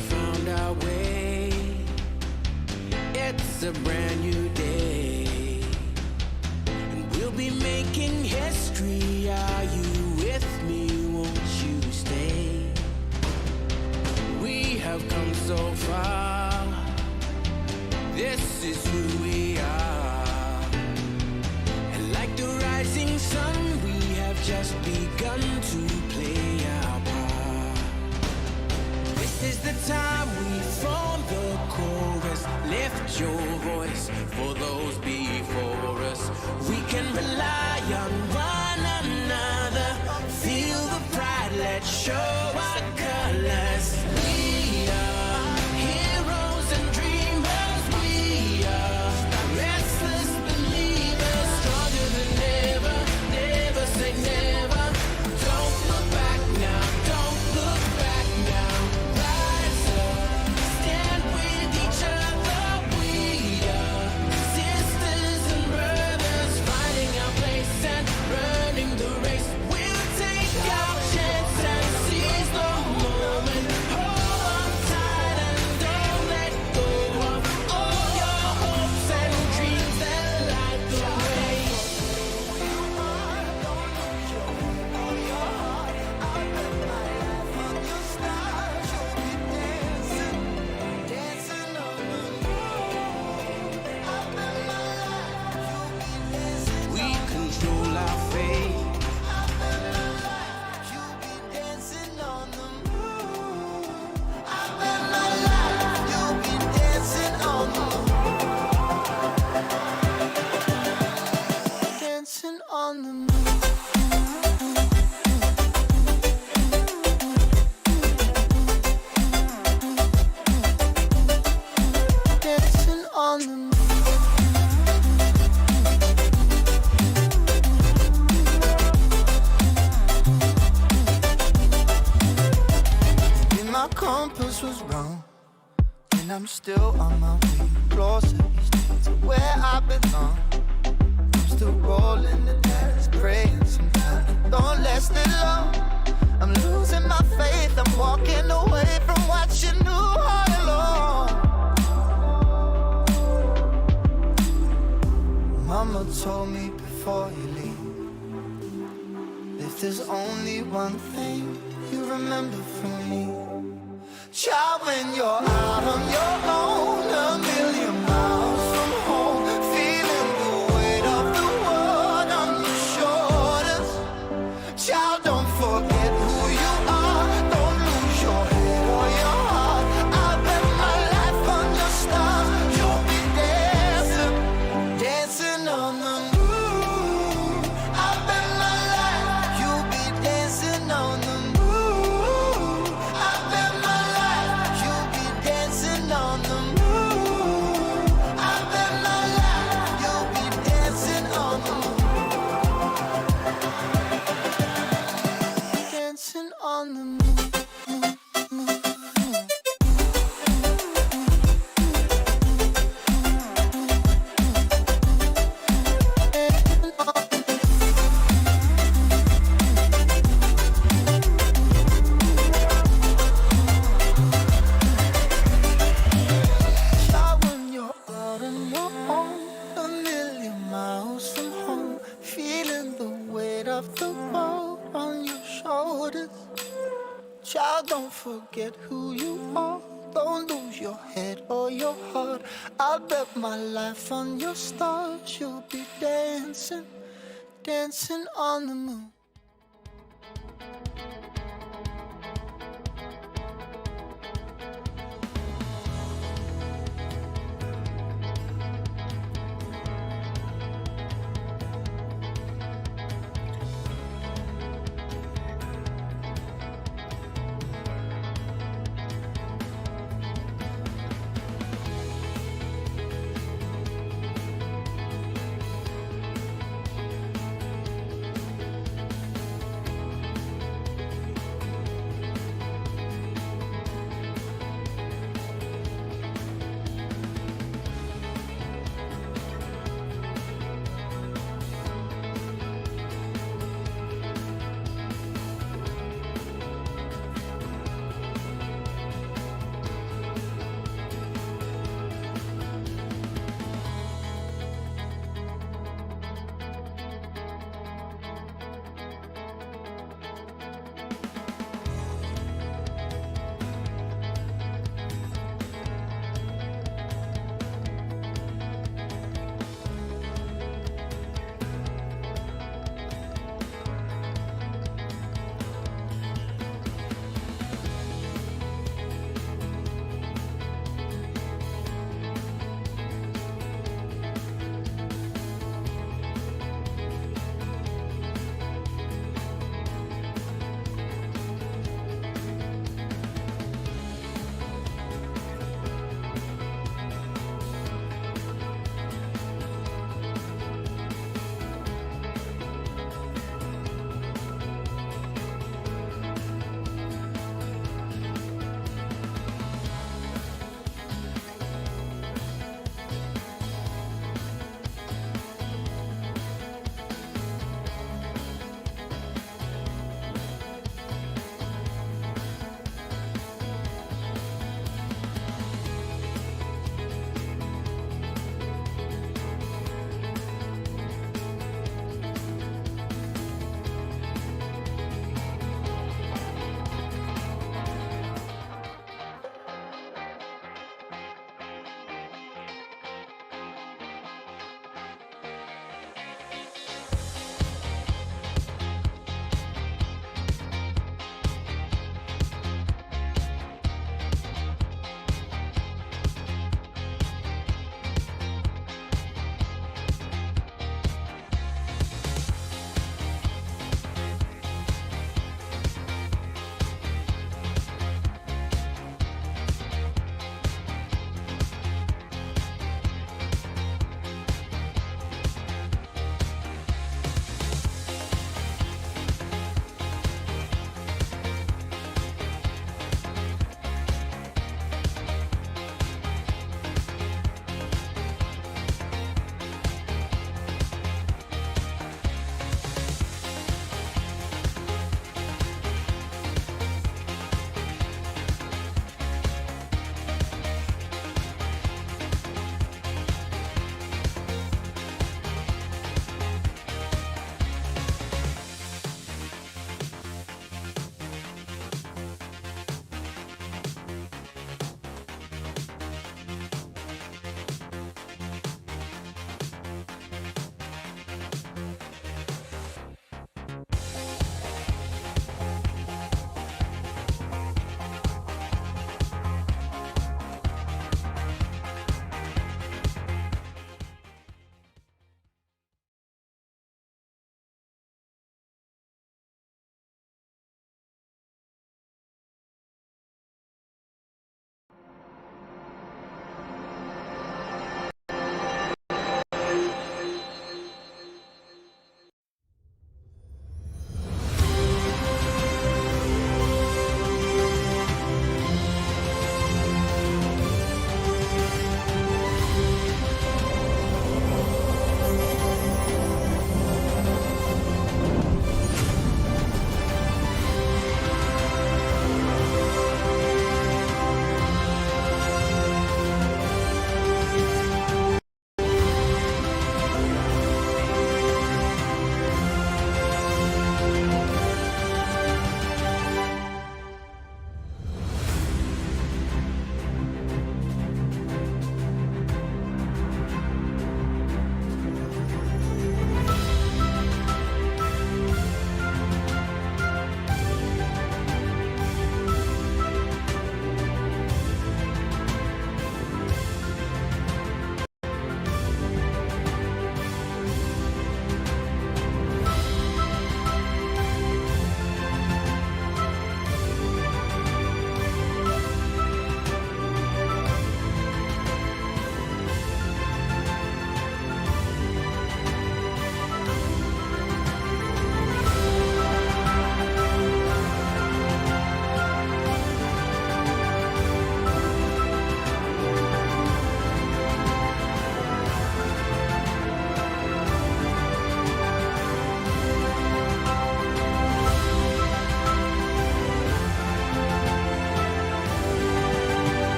found our way. It's a brand new day, and we'll be making history. Are you with me? Won't you stay? We have come so far. This is who we are. And like the rising sun, we have just begun to play our part. This is the time we form the chorus. Lift your voice for those before us. We can rely on one another. Feel the pride, let's show our colors. We are heroes and dreamers. We are restless believers, stronger than ever. Never say never. Don't look back now. Don't look back now. Rise up, stand with each other. We are sisters and brothers, finding our place and running the race. We'll take our chance and seize the moment. Hold on tight and don't let go of all your hopes and dreams that light the way. We control our fate. Dancing on the moon. Dancing on the moon. My compass was wrong, and I'm still on my way closer each day to where I belong. I'm still rolling the dice, praying sometimes don't last it long. I'm losing my faith, I'm walking away from what you knew all along. Mama told me before you leave, if there's only one thing you remember from me, child, when you're out on your own, a million miles from home, feeling the weight of the world on your shoulders. Child, don't forget who you are, don't lose your head or your heart. I bet my life on your stars, you'll be dancing, dancing on the moon. I bet my life, you'll be dancing on the moon. I bet my life, you'll be dancing on the moon. I bet my life, you'll be dancing on the moon. Dancing on the moon. Child, when you're out on your own, a million miles from home, feeling the weight of the world on your shoulders. Child, don't forget who you are, don't lose your head or your heart. I bet my life on your stars, you'll be dancing, dancing on the moon.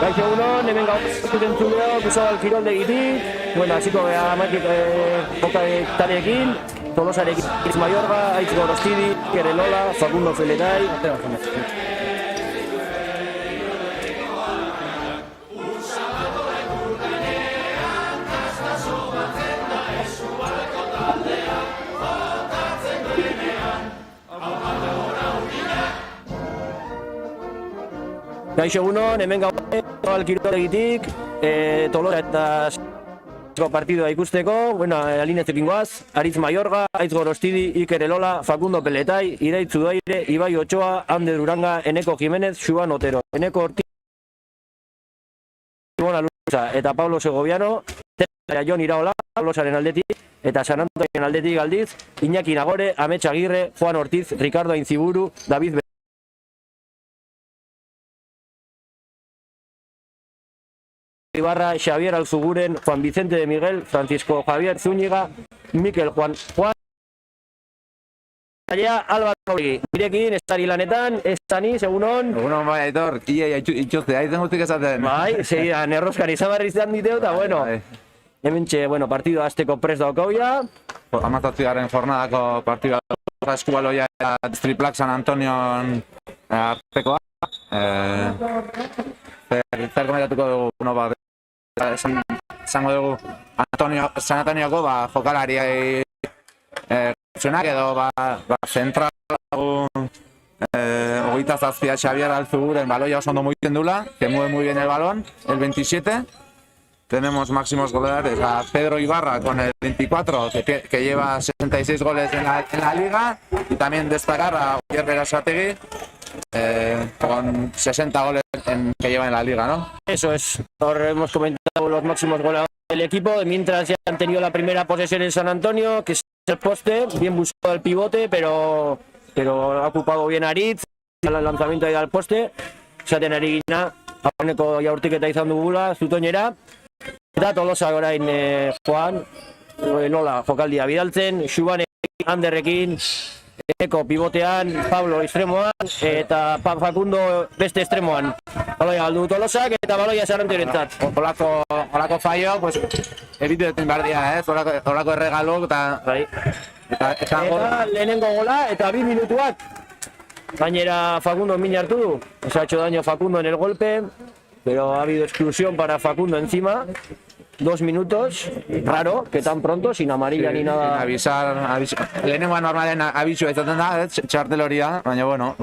Kaixo egunon, hemen gauzak entzuleo, Guzabal kiroldegitik, bueno, hasiko geha amatik taldeekin, Tolosarekin Aritz Mayorga, Aitz Gorostidi, Kerelola, Facundo Feletai, Kaixo egunon, hemen gauzak kiroldegitik, Tolosa eta partidua ikusteko, bueno, alineatzen goaz, Aritz Mayorga, Aitz Gorostidi, Iker Elola, Facundo Peletai, Iraitz Zudaire, Ibai Ochoa, Ander Uranga, Eneko Jimenez, Xuan Otero, Eneko Ortiz, Ibona Luza eta Pablo Segoviano, Jon Iraola, Tolosaren aldetik, eta San Antonioen aldetik aldiz, Iñaki Nagore, Amets Agirre, Juan Ortiz, Ricardo Ainziburu, David Ibarra, Xavier Alzuguren, Juan Vicente de Miguel, Francisco Javier Zúñiga, Mikel Juan Alba Kaurigi. Nirekin, estari lanetan, estani, segunon. Egunon bai, Aitor, itxozte, aizen guztik esaten. Bai, segidan, erroskari zabarri izan diteu, eta bueno, hementxe, bueno, partido azteko prest daukauia. Amazaztigarren jornadako partido Eskubaloia eta Triplak San Antonion artekoa. Zer komentatuko dugu, bueno, esango dugu San Antonioko jokalari zuenak edo zentral hogeita zazpia Xavier Alzuguren baloia oso ondo mugitzen dula, que mueve muy bien el balón, el 27. Tenemos máximos goleadores a Pedro Ibarra con el 24, que lleva 66 goles en la liga, y también destacar a Oyer Berasategui, con 60 goles que lleva en la liga, ¿no? Eso es, ahora hemos comentado los máximos goleadores del equipo, mientras ya han tenido la primera posesión en San Antonio, que es el poste, bien buscado el pivote, pero ha ocupado bien Aritz, el lanzamiento ha ido al poste, esaten ari gina, aurreneko jaurtiketa izan dugula, zutoinera, eta Tolosa orain Juan, nola jokaldia bidaltzen, Xubanekin, Anderrekin, Eko pivotean, Pablo estremoan, eta Facundo beste estremoan. Baloia galdu Tolosak eta baloia San Antoniorentzat. Olako fallo, pues, ebitetzen behar dira, olako erregalok eta lehenengo gola eta 2 minutuak. Gainera Facundo min hartu du, se ha hecho daño Facundo en el golpe, pero ha habido exclusión para Facundo encima. 2 minutos, raro, que tan pronto, sin amarilla ni nada. Sin avisar, lehenengoan normalen abisua izaten da, txartel hori da, baina bueno,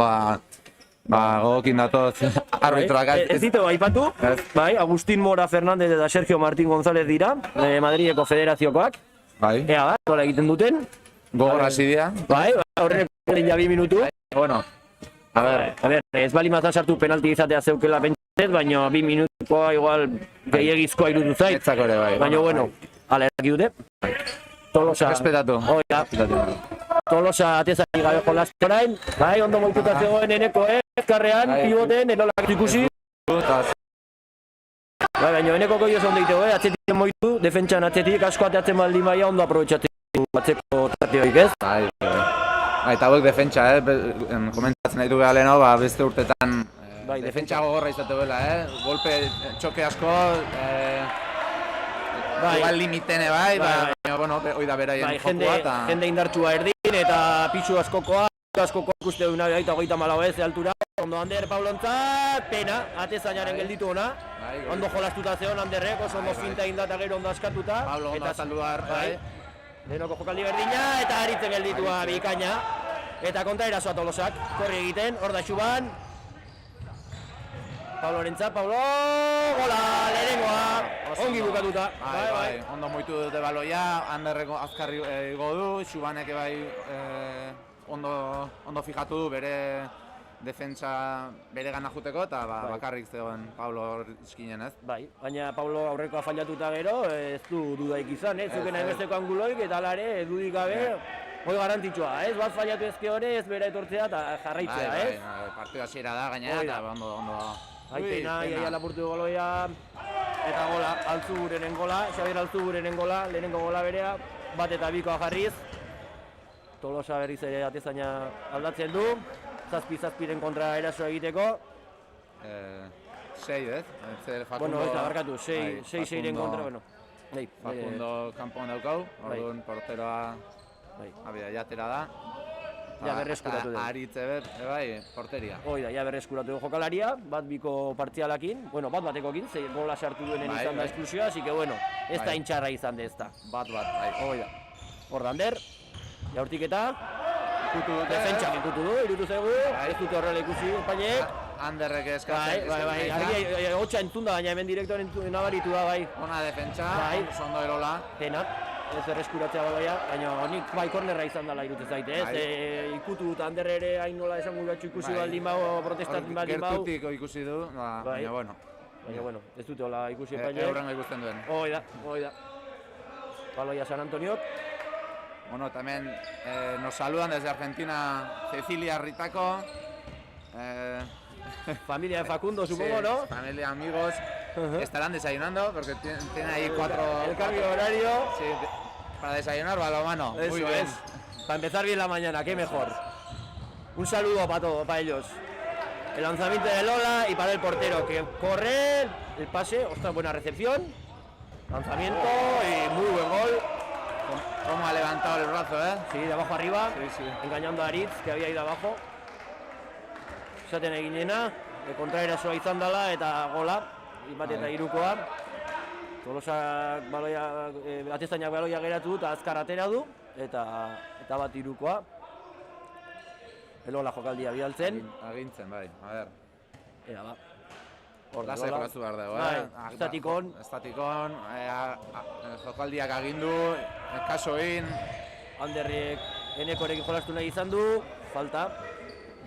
gogokin datoz arbitroak. Ez ditu aipatu, bai, Agustín Mora Fernández eta Sergio Martín González dira, Madrileko federaziokoak. Bai. Ea, nola egiten duten. Gogorra zidia. Bai, horrek ja 2 minutu. Bueno, a ver, ez bali mazan sartu penalti izatea zeukela pentset, baina 2 minutukoa igual gehiagizkoa irudu zait. Baina bueno, ala eraki dute. Tolosa. Respetatu. Tolosa atezari gabe jolazte orain. Bai, ondo moituta zegoen Eneko, ezkarrean, pivoten, enolak ikusi. Bai, baina Eneko goio ondo egiteko, atzetik moitu, defentsan atzetik, asko ateatzen baldin baia ondo aprobetxatzen atzeko tartioik, ez? Eta hauek defentsa, komentatzen nahi du beha leheno, beste urtetan defentsa gogorra izate duela, golpe txoke asko, igual limitene baina, bueno, hoi da beraien jokua eta... Jende indartsua erdin eta pisu askokoa ikuste duena gaita 34 ez, altura. Ondo Ander Pablontzat, pena, atezainaren gelditu ona. Ondo jolastuta zeon Anderrek, oso ondo finta indata gero ondo askatuta. Pablo ondo azalduar, bai. Denoko jokaldi berdina eta Aritzen gelditua bikaina. Eta kontra erasoa Tolosak, korri egiten, hor da Xuban. Pablorentzat, Pablo, gola, lehenengoa, ongi bukatuta. Bai, ondo moitu dute baloia, Anderreko azkarri godu, Xubanek bai ondo fijatu du bere defentsa bere gana juteko eta bakarrik zegoen Pablo izkinen, ez? Bai, baina Pablo aurrekoa fallatuta gero, ez du dudaik izan, ez? Zuken hainbesteko anguloik eta alare dudik gabe, hoi garantitxua, ez? Bat fallatu ezke hori, ez bera etortzea eta jarraitzea, ez? Bai, partidu hasiera da gainera eta ondo Aitena, Pena. iaia lapurtu du baloia, eta gola, Altzugurenen gola, Xabier Altzugurenen gola, lehenengo gola berea, bat eta bikoa jarriz. Tolosa berriz ere atezaina aldatzen du, zazpiren kontra eraso egiteko. 6, ez? Bueno, ez da, barkatu, 6-6-en kontra, bueno. Facundo kanpoan daukau, orduan porteroa jatera da. Ja berreskuratu du. Aritze bai, porteria. Hoi da, ja berreskuratu du jokalaria, bat biko partzialakin, bueno, bat batekokin, ze gola sartu duenen izan da esklusioa, así que bueno, ez da intxarra izan de ez da. Bat, bai. Hoi da. Hor da, Ander, jaurtiketa, defentsak ikutu du, irutu zaigu, ez dute horrela ikusi Espainek. Anderrek eskatzen. Bai, argi, hotxa entzun da, baina hemen direktoren nabaritu da, bai. Ona defentsa, ondo erola. Pena, ez erreskuratzea baloia, baina honik bai kornerra izan dela irutu zaite, ez? Ikutu dut Ander ere hain nola esan gugatxu ikusi baldin bau, protestatzen baldin bau. Gertutik ikusi du, baina bueno. Baina bueno, ez dute hola ikusi Espainek. Eurrengo ikusten duen. Hoi da. Baloia San Antoniok. Bueno, también nos saludan desde Argentina Cecilia Ritaco. Familia de Facundo, supongo, ¿no? Familia, amigos. Estarán desayunando porque tienen ahí 4... El cambio de horario. Sí, para desayunar balonmano. Muy bien. Para empezar bien la mañana, qué mejor. Un saludo para todos, para ellos. El lanzamiento de Lola y para el portero que corre, el pase, ostras, buena recepción. Lanzamiento y muy buen gol. Cómo ha levantado el brazo, ¿eh? Sí, de abajo arriba, Sí. engañando a Aritz, que había ido abajo. Esaten eginena, kontraerasoa izan dela eta gola, bat eta hirukoa. Tolosak baloia, atezainak baloia geratu du eta azkar atera du, eta bat hirukoa. Elola jokaldia bidaltzen. Agintzen, bai, a ver. Ea ba. Lasai jokatu behar dugu, Estatikon, jokaldiak agindu, kaso egin. Anderrek Enekorekin jolastu nahi izan du, falta,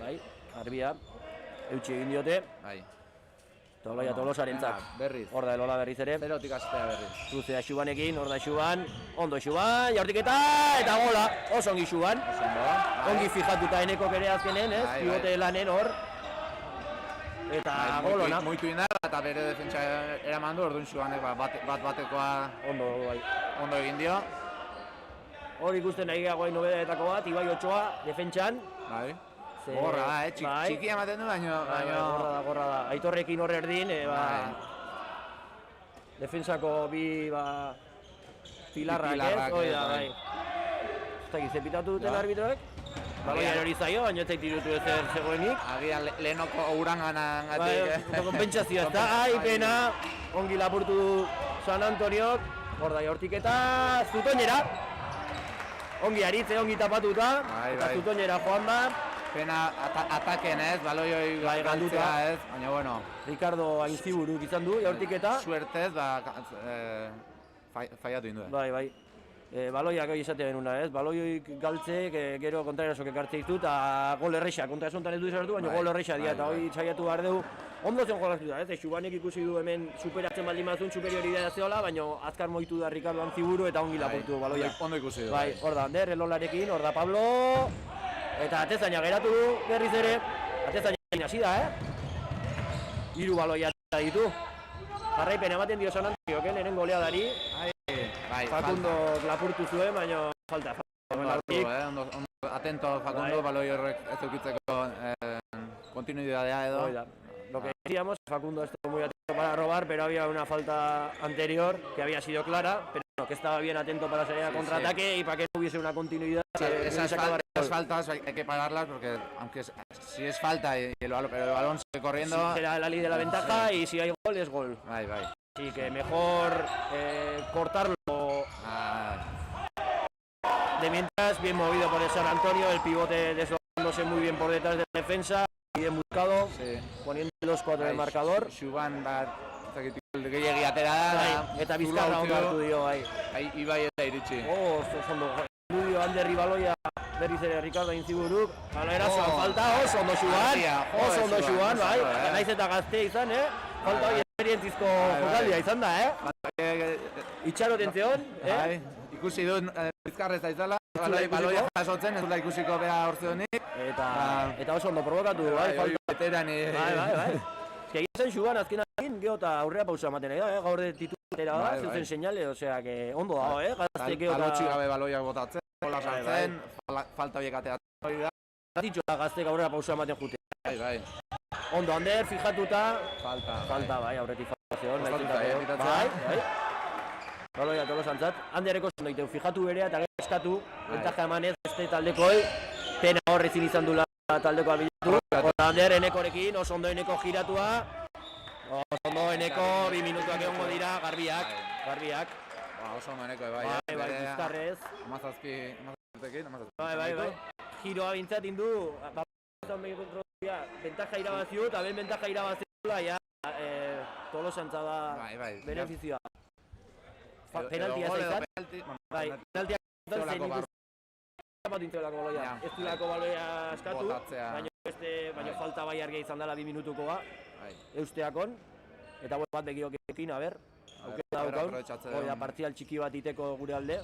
bai, arbia, eutxi egin diote. Bai. Toloia Tolosarentzat. Berriz. Hor da Elola berriz ere. Zerotik hastea berriz. Kruzea Xubanekin, hor da Xuban, ondo Xuban, jaurtiketa eta gola, oso ongi Xuban. Ongi fijatuta Enekok ere azkenen, ez? Pivote lanen hor. Eta gol ona. Muitu indarra eta bere defentsa eraman du, orduan Xubanek bat-batekoa ondo egin dio. Hor ikusten nahi gagoain nobedetako bat, Ibai Otsoa, defentsan. Bai. Gorra da, txikia ematen du, baina... Gorra da. Aitorrekin hor erdin, defensako bi, pilarrak ez, hoi da, bai. Ez dakit, zepitatu duten arbitroek? Baloia hori zaio, baina ez zait irutu ezer zegoenik. Agian lehenoko uranganan gatik. Bai, konpentsazioa ez da, pena, ongi lapurtu du San Antoniok, hor da jaurtik eta Zutoinera. Ongi aritze, ongi tapatuta, eta Zutoinera joan da. Pena ataken ez, baloioi galduta ez, baina bueno. Ricardo Ainziburuk izan du, jaurtik eta. Suertez, faiatu indu. Bai. Baloiak hori esatea benuna ez, baloioik galtzek, gero kontraerasok ekartze ditu, eta gol erreixa, kontraersontan ez du izartu, baina gol erreixa dira, eta hori txaiatu behar dugu. Ondo zen jolaztu da, ez, Xubanek ikusi du hemen superatzen baldin mazun, superioridadea zehola, baina azkar moitu da Ricardo Anziburu eta ongi lapurtu baloia. Ondo ikusi du. Bai, hor da, Ander, Elolarekin, hor da Pablo, eta atezaina geratu du berriz ere, atezaina hasi da, hiru baloia ditu. Jarraipen ematen dio San Antoniok, lehenengo goleadari. Facundo lapurtu zuen, baina falta. Ondo atento Facundo, baloi horrek ez eukitzeko kontinuidadea edo. Lo que decíamos, Facundo estuvo muy atento para robar, pero había una falta anterior que había sido clara, pero que estaba bien atento para salir a contraataque y para que no hubiese una continuidad. Esas faltas hay que pararlas porque aunque si es falta y el balón sigue corriendo... Será la ley de la ventaja y si hay gol es gol. Así que mejor cortarlo. De mientras, bien movido por el San Antonio, el pivote deslozándose muy bien por detrás de la defensa, bien buscado, poniendo los 4 en el marcador. Xuban gehiagi atera da, eta bizkarra ondo hartu dio, bai. Ibai eta iritsi. Oso ondo, Ludio Ander Baloia, berriz ere Ricardo Ainziburuk, erasoan falta, oso ondo Xuban, bai, naiz eta gazte izan, falta hori esperientzizko jokaldia izan da, Itxaroten zeon, ikusi dut bizkarrez aizala, baloia jasotzen, ez dut ikusiko bera hortze honik. Eta oso ondo provokatu, bai, falta. Bai. egin zen Xuan azkenakin, gero eta aurrera pausa ematen da, gaur de titulera da, Bai, zeuzen bai. seinale, osea, que ondo dago, gazte gero Alotxi eta... gabe baloiak botatzen, gola sartzen, falta horiek ateatzen hori da. Gatitxoa gazte aurrera pausa ematen jute. Bai. Ondo, Ander, fijatuta... Falta, bai, aurretik falta zegoen, Kostatuta, nahi pitatzea. bai. Baloia Tolosantzat, Andereko zondo ditu, fijatu berea eta gero eskatu, bentaja emanez beste taldekoi, pena hor ezin izan dula taldeko albilatu. Eta Ander, Enekorekin, oso ondo Eneko giratua, oso ondo Eneko, 2 minutuak egongo dira, garbiak. Oso ondo Eneko, bai. Bai, bizkarrez. Amazazpitekin, Bai. Giroa bintzat indu, bentaja irabaziu eta ben bentaja irabazioa, ja, Tolosantza da benefizioa. Penaltia ez da, bai, penaltia ez da, zein ikusten baloia. Ez dilako baloia eskatu, baina falta bai argia izan dela 2 minutukoa, eusteakon, eta bat begiokekin, a ber, aukera daukaun, hori da partzial txiki bat iteko gure alde,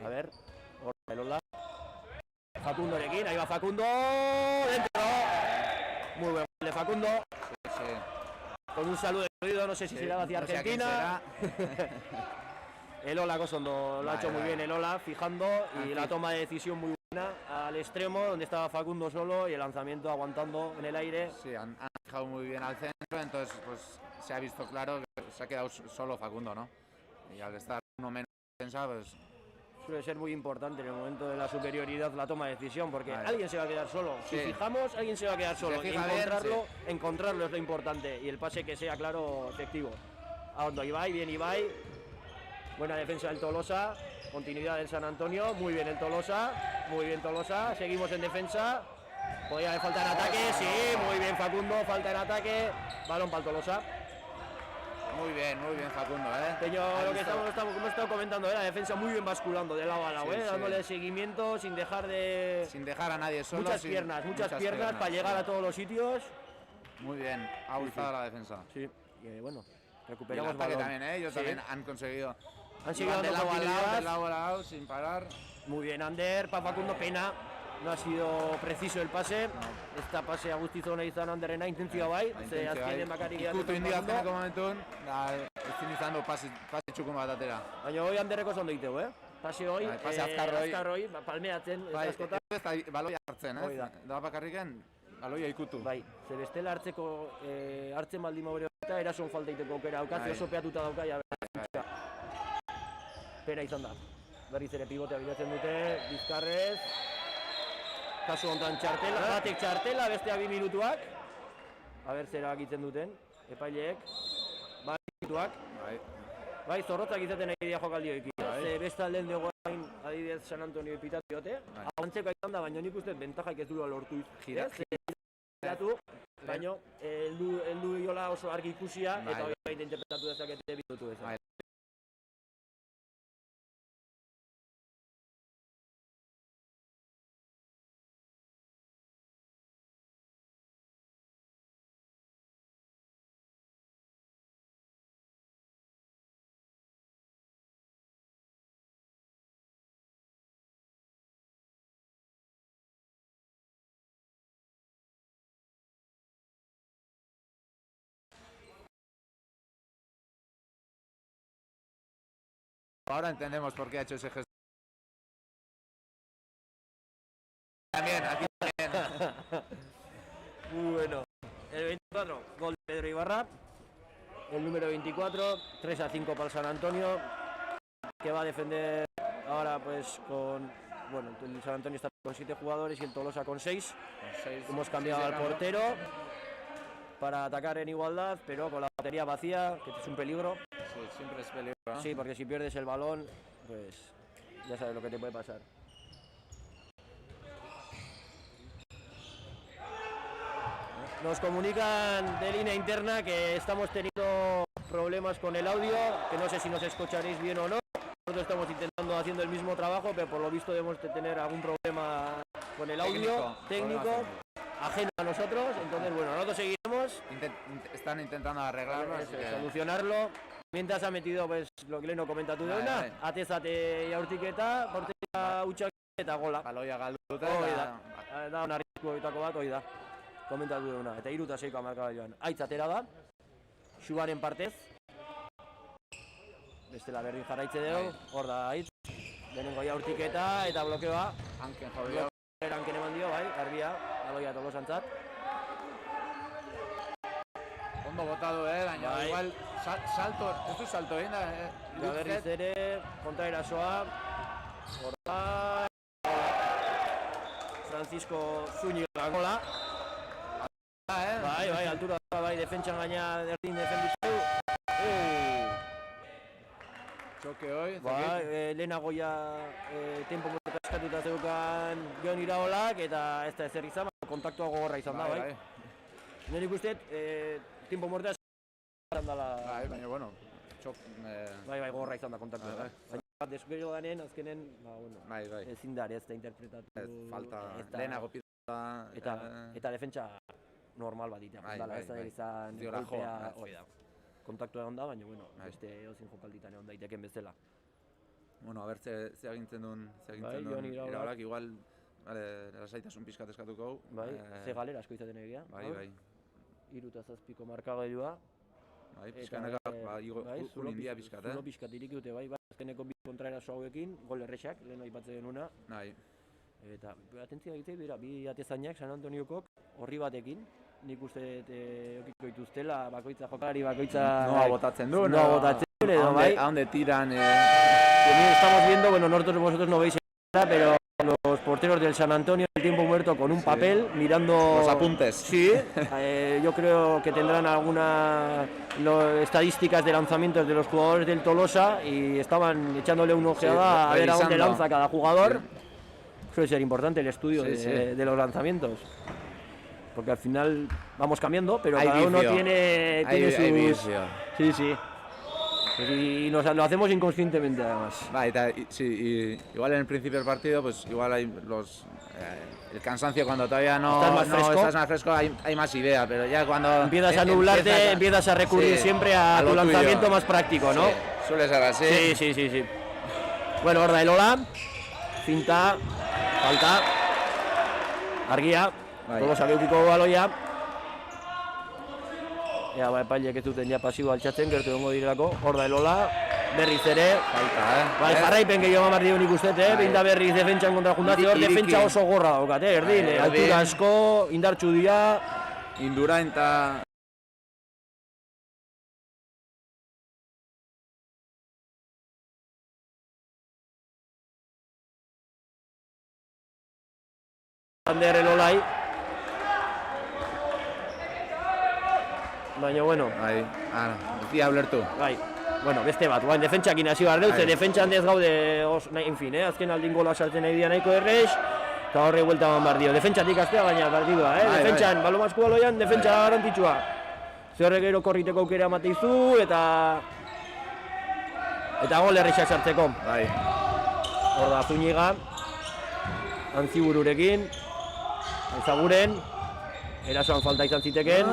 a ber, hor pelola, Facundorekin, ahí va Facundo, dentro, muy buen gol de Facundo, con un saludo de oído, no sé si será hacia Argentina. El Ola Cosondo lo ha hecho muy bien el Ola, fijando, y la toma de decisión muy buena al extremo, donde estaba Facundo solo, y el lanzamiento aguantando en el aire. Sí, han dejado muy bien al centro, entonces pues se ha visto claro que se ha quedado solo Facundo, ¿no? Y al estar uno menos defensa, pues... Suele ser muy importante en el momento de la superioridad la toma de decisión, porque alguien se va a quedar solo. Si fijamos, alguien se va a quedar solo. Encontrarlo es lo importante, y el pase que sea claro, efectivo. A hondo Ibai, bien Ibai. Buena defensa del Tolosa, continuidad del San Antonio, muy bien el Tolosa, seguimos en defensa. Podría haber falta en ataque, sí, muy bien Facundo, falta en ataque, balón para el Tolosa. Muy bien Facundo, Peño, lo que hemos estado comentando, la defensa muy bien basculando de lado a lado, dándole seguimiento sin dejar a nadie solo. Muchas piernas para llegar a todos los sitios. Muy bien, ha gustado la defensa. Sí, y bueno, recuperamos el ataque balón. también, ellos también han conseguido. Han seguido de dando lado a lado, sin parar. Muy bien, Ander, para Facundo, pena. No ha sido preciso el pase. Esta pase a gustizona izan Anderena, intentzioa bai. Ze azkenean bakarrik ikutu india azkeneko momentun, ezin izan du pase txukun bat atera. Baina hoi Anderreko oso ondo egiteu, Pase hoi, pase azkarroi, palmeatzen, ez askotan. Ez da baloia hartzen, da bakarriken baloia ikutu. Bai, ze bestela hartzen baldin maure eta erason falta egiteko aukera daukaz, oso peatuta dauka, ja pena izan da. Berriz ere pivotea bilatzen dute, Bizkarrez. Kasu honetan txartela, batek txartela, besteak 2 minutuak. Aber zera egitzen duten, epaileek. Bai, minutuak. Bai, zorrotzak izaten nahi dira jokaldioik. Ze beste alden dugu hain adibidez San Antonio ipitatu diote. Abantzeko izan da, baina nik uste bentajaik ez duela lortu giratu. Baina, heldu iola oso argi ikusia, eta hori baita interpretatu dezakete 2 minutu ezak. Ahora entendemos por qué ha hecho ese gesto. También, aquí también. Bueno, el 24, gol de Pedro Ibarra. El número 24, 3-5 para el San Antonio, que va a defender ahora pues con... Bueno, el San Antonio está con 7 jugadores y el Tolosa con 6. Hemos cambiado al portero para atacar en igualdad, pero con la batería vacía, que es un peligro. Sí, siempre es peligro, ¿no? Sí, porque si pierdes el balón, pues ya sabes lo que te puede pasar. Nos comunican de línea interna que estamos teniendo problemas con el audio, que no sé si nos escucharéis bien o no. Nosotros estamos intentando haciendo el mismo trabajo, pero por lo visto debemos de tener algún problema con el audio técnico ajeno a nosotros. Entonces, bueno, nosotros seguiremos. Están intentando arreglarlo, así que... solucionarlo. Mientras ha metido, pues, lo que Leno comenta tú de una, atezate jaurtiketa, porteria hutsak eta gola. Baloia galduta. Da un arrisku bitako bat, hoi da. komentatu duguna, eta 3-6 markagailuan. Aitz atera da, Xubaren partez, bestela berdin jarraitze dugu, hor da Aitz, lehenengo jaurtiketa eta blokeoa, Hanken jodea. hanken eman dio, bai, garbia, baloia Tolosantzat. Ondo botado, baina Bai. igual salto, ez du salto egin da. Eta berriz ere, kontraerasoa, hor da, Francisco Zúñiga gola. Bai, altura da, bai, defentsan gaina erdin defenditu. Txoke hoi. Bai, lehenago ja tempo muerta eskatuta zeukan Jon Iraolak, eta ez da ezer izan, kontaktua gogorra izan da, bai. Nire ikusteet, tempo muerta eskatuta dela. Bai, baina, bueno, Bai, gogorra izan da kontaktua. Baina, desgero danen, azkenen, bueno, bai. ezin da, ez da interpretatu. Falta, eta- lehenago pita. Eta defentsa normal bat ditea, Bai, ez da bai. izan Diola jo, golpea, hori da. kontaktua egon da, baina, bueno, Bai. beste edozein jokalditan egon daiteken bezala. Bueno, a ber, ze agintzen duen, Bai, Jon Iraolak. Iraolak, igual, lasaitasun pixkat eskatuko. Bai, ze galera asko izaten egia. Bai. 3-7 markagailua. Bai, pixkanaka, zulo india pixkat, Zulo pixkat iriki dute, bai, azkeneko bi kontraeraso hauekin, gol errexak, lehen aipatzen denuna. Bai. Eta, atentzia egitei dira, bi atezainak San Antoniokok horri batekin. Nik uste okiko dituztela, bakoitza jokalari, bakoitza... Noa botatzen du, Noa botatzen du, edo bai. A donde tiran... Estamos viendo, bueno, vosotros no veis nada, pero los porteros del San Antonio, el tiempo muerto con un papel, mirando... Los apuntes. Sí, yo creo que tendrán algunas estadísticas de lanzamientos de los jugadores del Tolosa y estaban echándole una ojeada a ver a dónde lanza cada jugador. Suele ser importante el estudio de los lanzamientos. Porque al final vamos cambiando, pero Hay cada uno vicio. tiene sus... Hay vicio. Sí. Y lo hacemos inconscientemente además. Va, igual en el principio del partido, pues igual hay el cansancio cuando todavía estás más fresco, hay más idea, pero ya cuando empiezas a nublarte, empiezas a recurrir siempre a tu lanzamiento más práctico, ¿no? Sí, suele ser así. Sí. Bueno, Horda Elola, cinta, falta, argia, Tolosa geukiko baloia. Ja, epaileek ez duten ja pasibo altxatzen, gertu egongo direlako, Horda Elola, berriz ere. Falta, Bai, jarraipen gehiago hamar dio nik ustet, behin da berriz defentsan kontra juntazio, hor defentsa oso gorra daukat, erdin, altura asko, indartsu dira. Indurain eta... Ander Elolai. Baina, bueno. Bai, dizia ulertu. Bai, bueno, beste bat, guain defentsakin hasi behar dut, defentsan ez gaude, en fin, azken aldin gola sartzen nahi dira nahiko errez, eta horre huelta eman behar dio. Defentsatik astea baina partidua, defentsan, balomasku baloian, defentsa garantitxua. Zerre gero korriteko aukera mateizu, eta gol errexak sartzeko. Bai. Hor da Zúñiga, Antzibururekin, ezaguren, erasoan falta izan ziteken,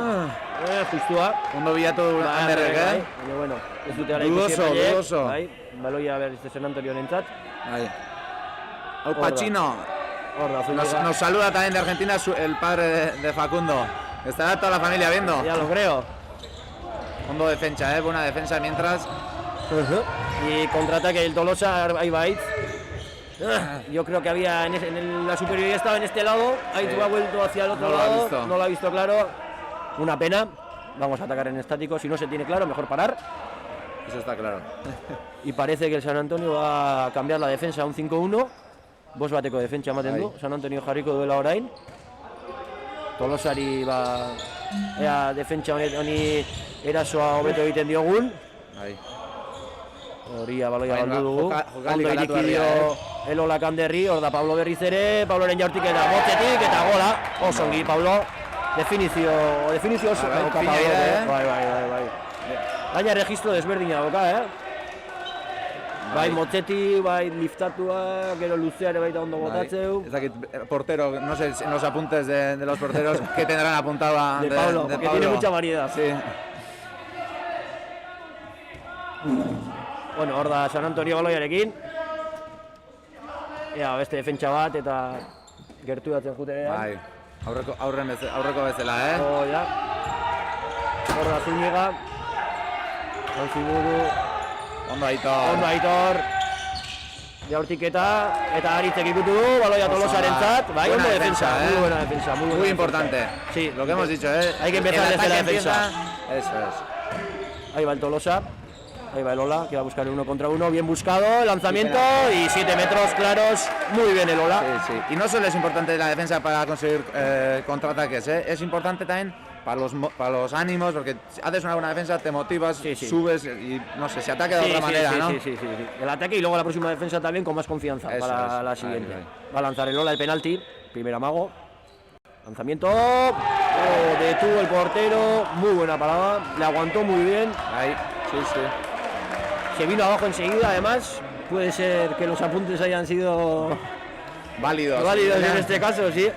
justua. Ondo bilatu Anderrek, Baina, bueno, ez dute gara ikusi epaileek. Dudoso. Bai, baloia berriz San Antonio nentzat. Bai. Hau Pachino. Hor da, Zúñiga. Nos saluda también de Argentina el padre de Facundo. Estará toda la familia viendo. Ya lo creo. Fondo defensa, buena defensa mientras. Y contraataque el Tolosa, ahí va Aitz. Yo creo que había en la superioridad estaba en este lado, Aitz ha vuelto hacia el otro lado, no lo ha visto claro. Una pena, vamos a atacar en estático, si no se tiene claro, mejor parar. Eso está claro. Y parece que el San Antonio va a cambiar la defensa a un 5-1. Bost bateko defentsa ematen du, San Antonio jarriko duela orain. Tolosari ea defentsa honi erasoa hobeto egiten diogun. Bai. Horia baloia galdu dugu. Jokaldi Ondo garatu iriki dio Elola Kanderri, hor da Pablo berriz ere, Pabloren jaurtik eta motzetik eta gola. Oso ongi Pablo. Definizio oso dauka Pablo. Bai. Baina registro desberdina dauka, Bai, motzeti, bai, liftatua, gero luzeare baita ondo botatzeu. Es aquí, portero, no sé, en los apuntes de los porteros que tendrán apuntado de Pablo, porque tiene mucha variedad. Sí. Bueno, hor da San Antonio baloiarekin. Ea, beste defentsa bat eta gerturatzen juterean. Bai. Aurreko bezala, Oh, ya. Hor da Zúñiga. Antziburu. Ondo Aitor. Ondo Aitor. Jaurtiketa eta Aritzek ikutu du, baloia Tolosarentzat. Bai, Buena ondo defensa, defensa, muy buena defensa. Muy importante. Sí, Lo que hemos dicho, Hay que empezar El desde la ataque defensa. empieza- Eso es. Ahí va el Tolosa. Ahí va el Ola, que va a buscar el 1 contra 1. Bien buscado, lanzamiento y 7 metros claros. Muy bien el Ola. Sí, sí. Y no solo es importante la defensa para conseguir contraataques, es importante también para los ánimos, porque si haces una buena defensa, te motivas, Sí, sí. subes y no sé, se ataca de Sí, otra sí, manera, sí, ¿no? sí. El ataque y luego la próxima defensa también con más confianza Eso para es. la siguiente. Ahí. Va a lanzar el Ola el penalti. Primer amago. Lanzamiento. Oh, detuvo el portero. Muy buena parada. Le aguantó muy bien. Ahí, sí, sí. Se vino abajo enseguida, además. Puede ser que los apuntes hayan sido Válidos. válidos en este caso, sí.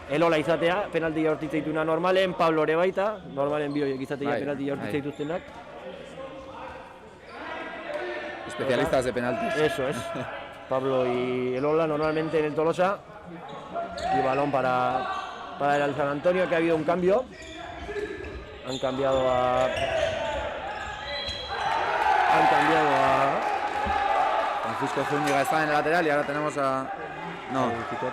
El Ola izatea, penalti jaurtitza dituna normalen, Pablo ere baita, normalen bi horiek izatea Bai, penalti jaurtitza bai. dituztenak. Especialistas de penaltis. Eso es. Pablo y el Ola normalmente en el Tolosa. Y balón para el San Antonio, que ha habido un cambio. Han cambiado a Francisco Zúñiga está en el lateral y ahora tenemos a... No,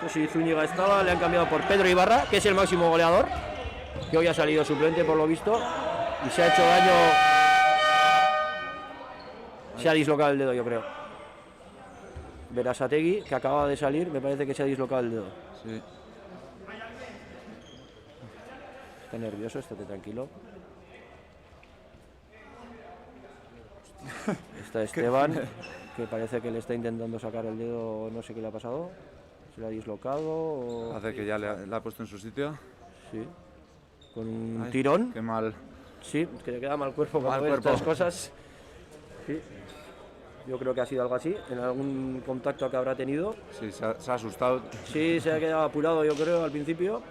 Sí, Zúñiga estaba, le han cambiado por Pedro Ibarra, que es el máximo goleador, que hoy ha salido suplente por lo visto, y se ha hecho daño. Se ha dislocado el dedo, yo creo. Berasategui, que acaba de salir, me parece que se ha dislocado el dedo. sí. Está nervioso, estate tranquilo. Está Esteban, que parece que le está intentando sacar el dedo, no sé qué le ha pasado. Se le ha dislocado o... Hace que ya le ha puesto en su sitio. Sí. Con un Ay, tirón. Qué mal. Sí, que le queda mal cuerpo para Mal ver cuerpo. estas cosas. Sí. Yo creo que ha sido algo así, en algún contacto que habrá tenido. Sí, se ha asustado. Sí, se ha quedado apurado, yo creo, al principio.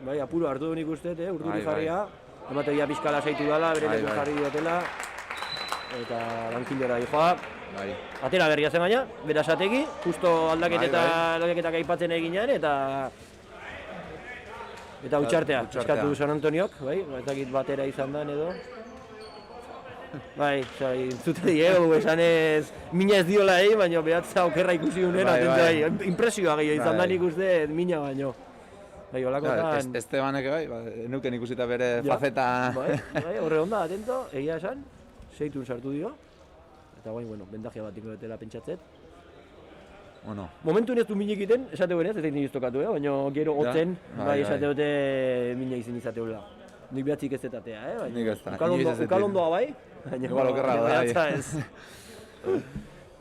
Bai, apuro hartu nik uste, urduri Bai, jarria. Emategia pixka lasaitu dala, bere Bai, leku bai. jarri diotela. Eta lankilera dijoa. Bai. Atera berria zen baina, Berasategi, justo aldaketak aipatzen eginean, eta utxartea, utxartea. eskatu San Antoniok, bai, ez dakit batera izan da edo. Bai, entzute diegu, esan ez, mina ez diola baina behatza okerra ikusi unen, Bai, atentzu bai. bai, impresioa gehiago izan da Bai. nik uste mina baino. Bai, holakotan... Estebanek bai, neuken ikusita bere Ja, faceta... Bai, horre onda, atento, egia esan, seitun sartu dio. Eta guain, bueno, bendajea bat ingo dutela pentsatzet. Bueno, Momentu ez du minik egiten, esate benez, ez egin tokatu, baina gero Ja, hotzen, bai, bai, bai. esate dute mina izin izateula. Nik behatzik ez detatea, baina Nik ez da, ukal inoiz ez dut. ondoa bai, baina Igual okerra baina bai. behatza ez.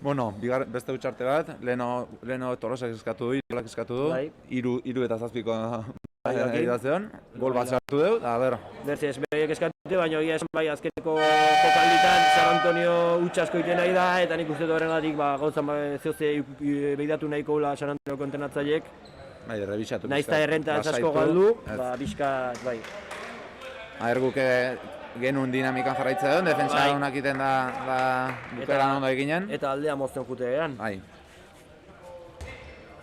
bueno, beste utxarte bat, leheno Tolosek eskatu du, Tolosek eskatu du, Bai. iru eta zazpiko ok. edazioan, gol bat sartu dugu, a ber, Bertzez, beraiek eskatute, baina egia esan bai azkeneko jokalditan San Antonio utxasko iten nahi da, eta nik uste dut horregatik gauzan zehoze behidatu nahiko gula San Antonio kontenatzaiek. bai, rebisatu. Naiz eta errenta asko lasaitu. galdu, Ez. pixkat, bai. Guke genuen dinamikan jarraitza duen, defentsa Bai. honak iten da bukeran ondo eginen. Eta aldea mozten jute eran. Bai,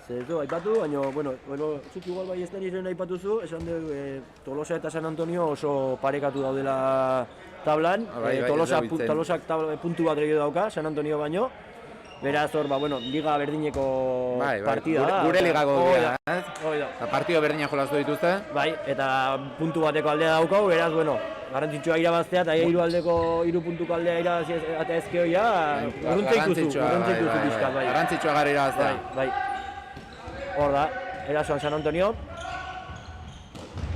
Zer du, aipatu, baina, bueno, zuk igual bai ez denizren aipatuzu, esan dugu, Tolosa eta San Antonio oso parekatu daudela tablan. Bai, bai, Tolosak ez da biltzen. puntu bat gehiago dauka, San Antonio baino. Beraz hor, bueno, liga berdineko bai, partida da. gure ligako Hoi dira, da, ez? hoi da. Eta partio berdina jolastu dituzte. Bai, eta puntu bateko aldea daukau, beraz, bueno, garrantzitsua irabaztea eta hiru puntuko aldea irabazia eta ezkeoia, urruntzeikuzu pixkat, bai. Garrantzitsua gara irabaztea. Bai. Hor da, erasoan San Antonio.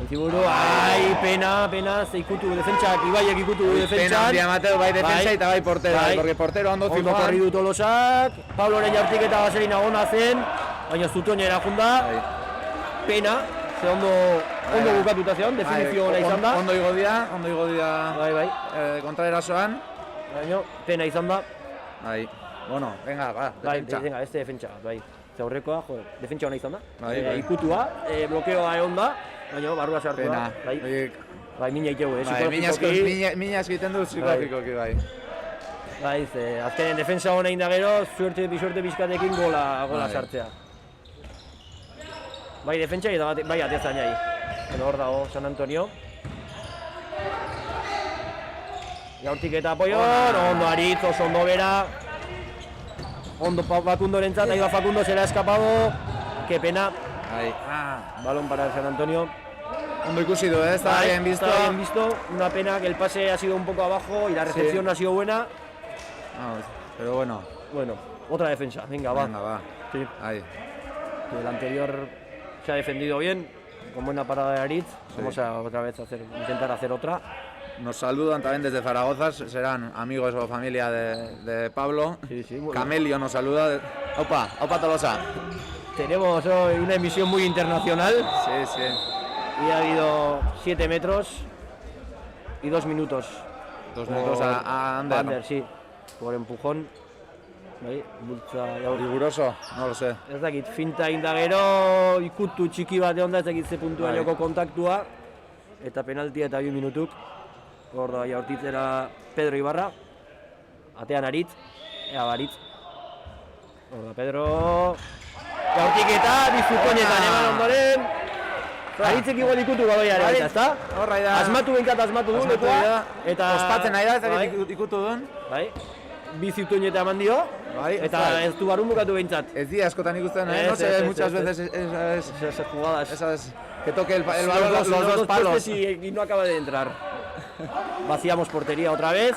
Entziburu, ai, pena, ze ikutu defentsak, Ibaiek ikutu Pena defentsan. handia Mateo, bai defensa Bai. eta bai portero, Bai. porque portero ondo Ondo korri zijoan. du Tolosak, Pabloren jaurtiketa baserina ona zen, baina zutoinera junda. Bai. Pena, ze ondo bukatuta zeon, definizio ona izan da. Ondo igo dira Bai, kontraerasoan. baina pena izan da. Bai, bueno, venga, ba, Bai, defentsa. venga, beste defentsa, bai. Ze aurrekoa, defentsa ona izan da. Bai, bai. Ikutua, blokeoa egon da, baina barrua sartu Pena. da. Bai, Oiek, bai, mina itegu, bai, psikologikoki. mina egiten du psikologikoki, bai. Bai, ze azkenen defensa hona egin da gero, bisuerte bizkatekin gola Bai. sartzea. bai defentsa eta bai atezainai. Bueno, hor dago San Antonio. Jaurtik eta apoion, ondo Aritz, oso ondo bera. Ondo Fakundorentzat, ahí va Facundo, se le ha escapado. Qué pena. Ahí. Balón para el San Antonio. Ondo ikusi du, está bien visto. Está bien visto. Una pena que el pase ha sido un poco abajo y la recepción no ha sido buena. Vamos, pero bueno. Bueno, otra defensa. Venga, va. Venga, va. Sí. Ahí. El anterior se ha defendido bien, con buena parada de Aritz. Vamos a otra vez intentar hacer otra. Nos saludan también desde Zaragoza, serán amigos o familia de Pablo. Sí, sí, muy Camelio nos saluda. Aupa, Aupa Tolosa. Tenemos hoy una emisión muy internacional Sí, sí. y ha habido 7 metros y 2 minutos. 2 minutos a Ander. Ander, sí, por empujón. Bai, bultza Riguroso, no lo sé. ez dakit, finta inda gero, ikutu txiki bat egon da, ez dakit ze puntuainoko kontaktua. Eta penaltia eta 1 minutuk. Hor da, jaurtitzera Pedro Ibarra. Atean Aritz, ea Aritz. Hor da, Pedro... Jaurtik eta bizutonetan eman ondoren. Aritzek igual ikutu galoiaren, Bai, ezta? horra da. Asmatu benkat asmatu du lekua. Eta... Ospatzen nahi da, ez bai, dakit ikutu duen. bai. Bizutoineta eman dio. Bai, Eta bai. ez du barun bukatu behintzat. Ez día askotan ikusten, Ez, no sé, ez, muchas ez, veces Esas jugadas. esas que toque el Los balón dos- los dos palos. postes y no acaba de entrar. Vaciamos portería otra vez,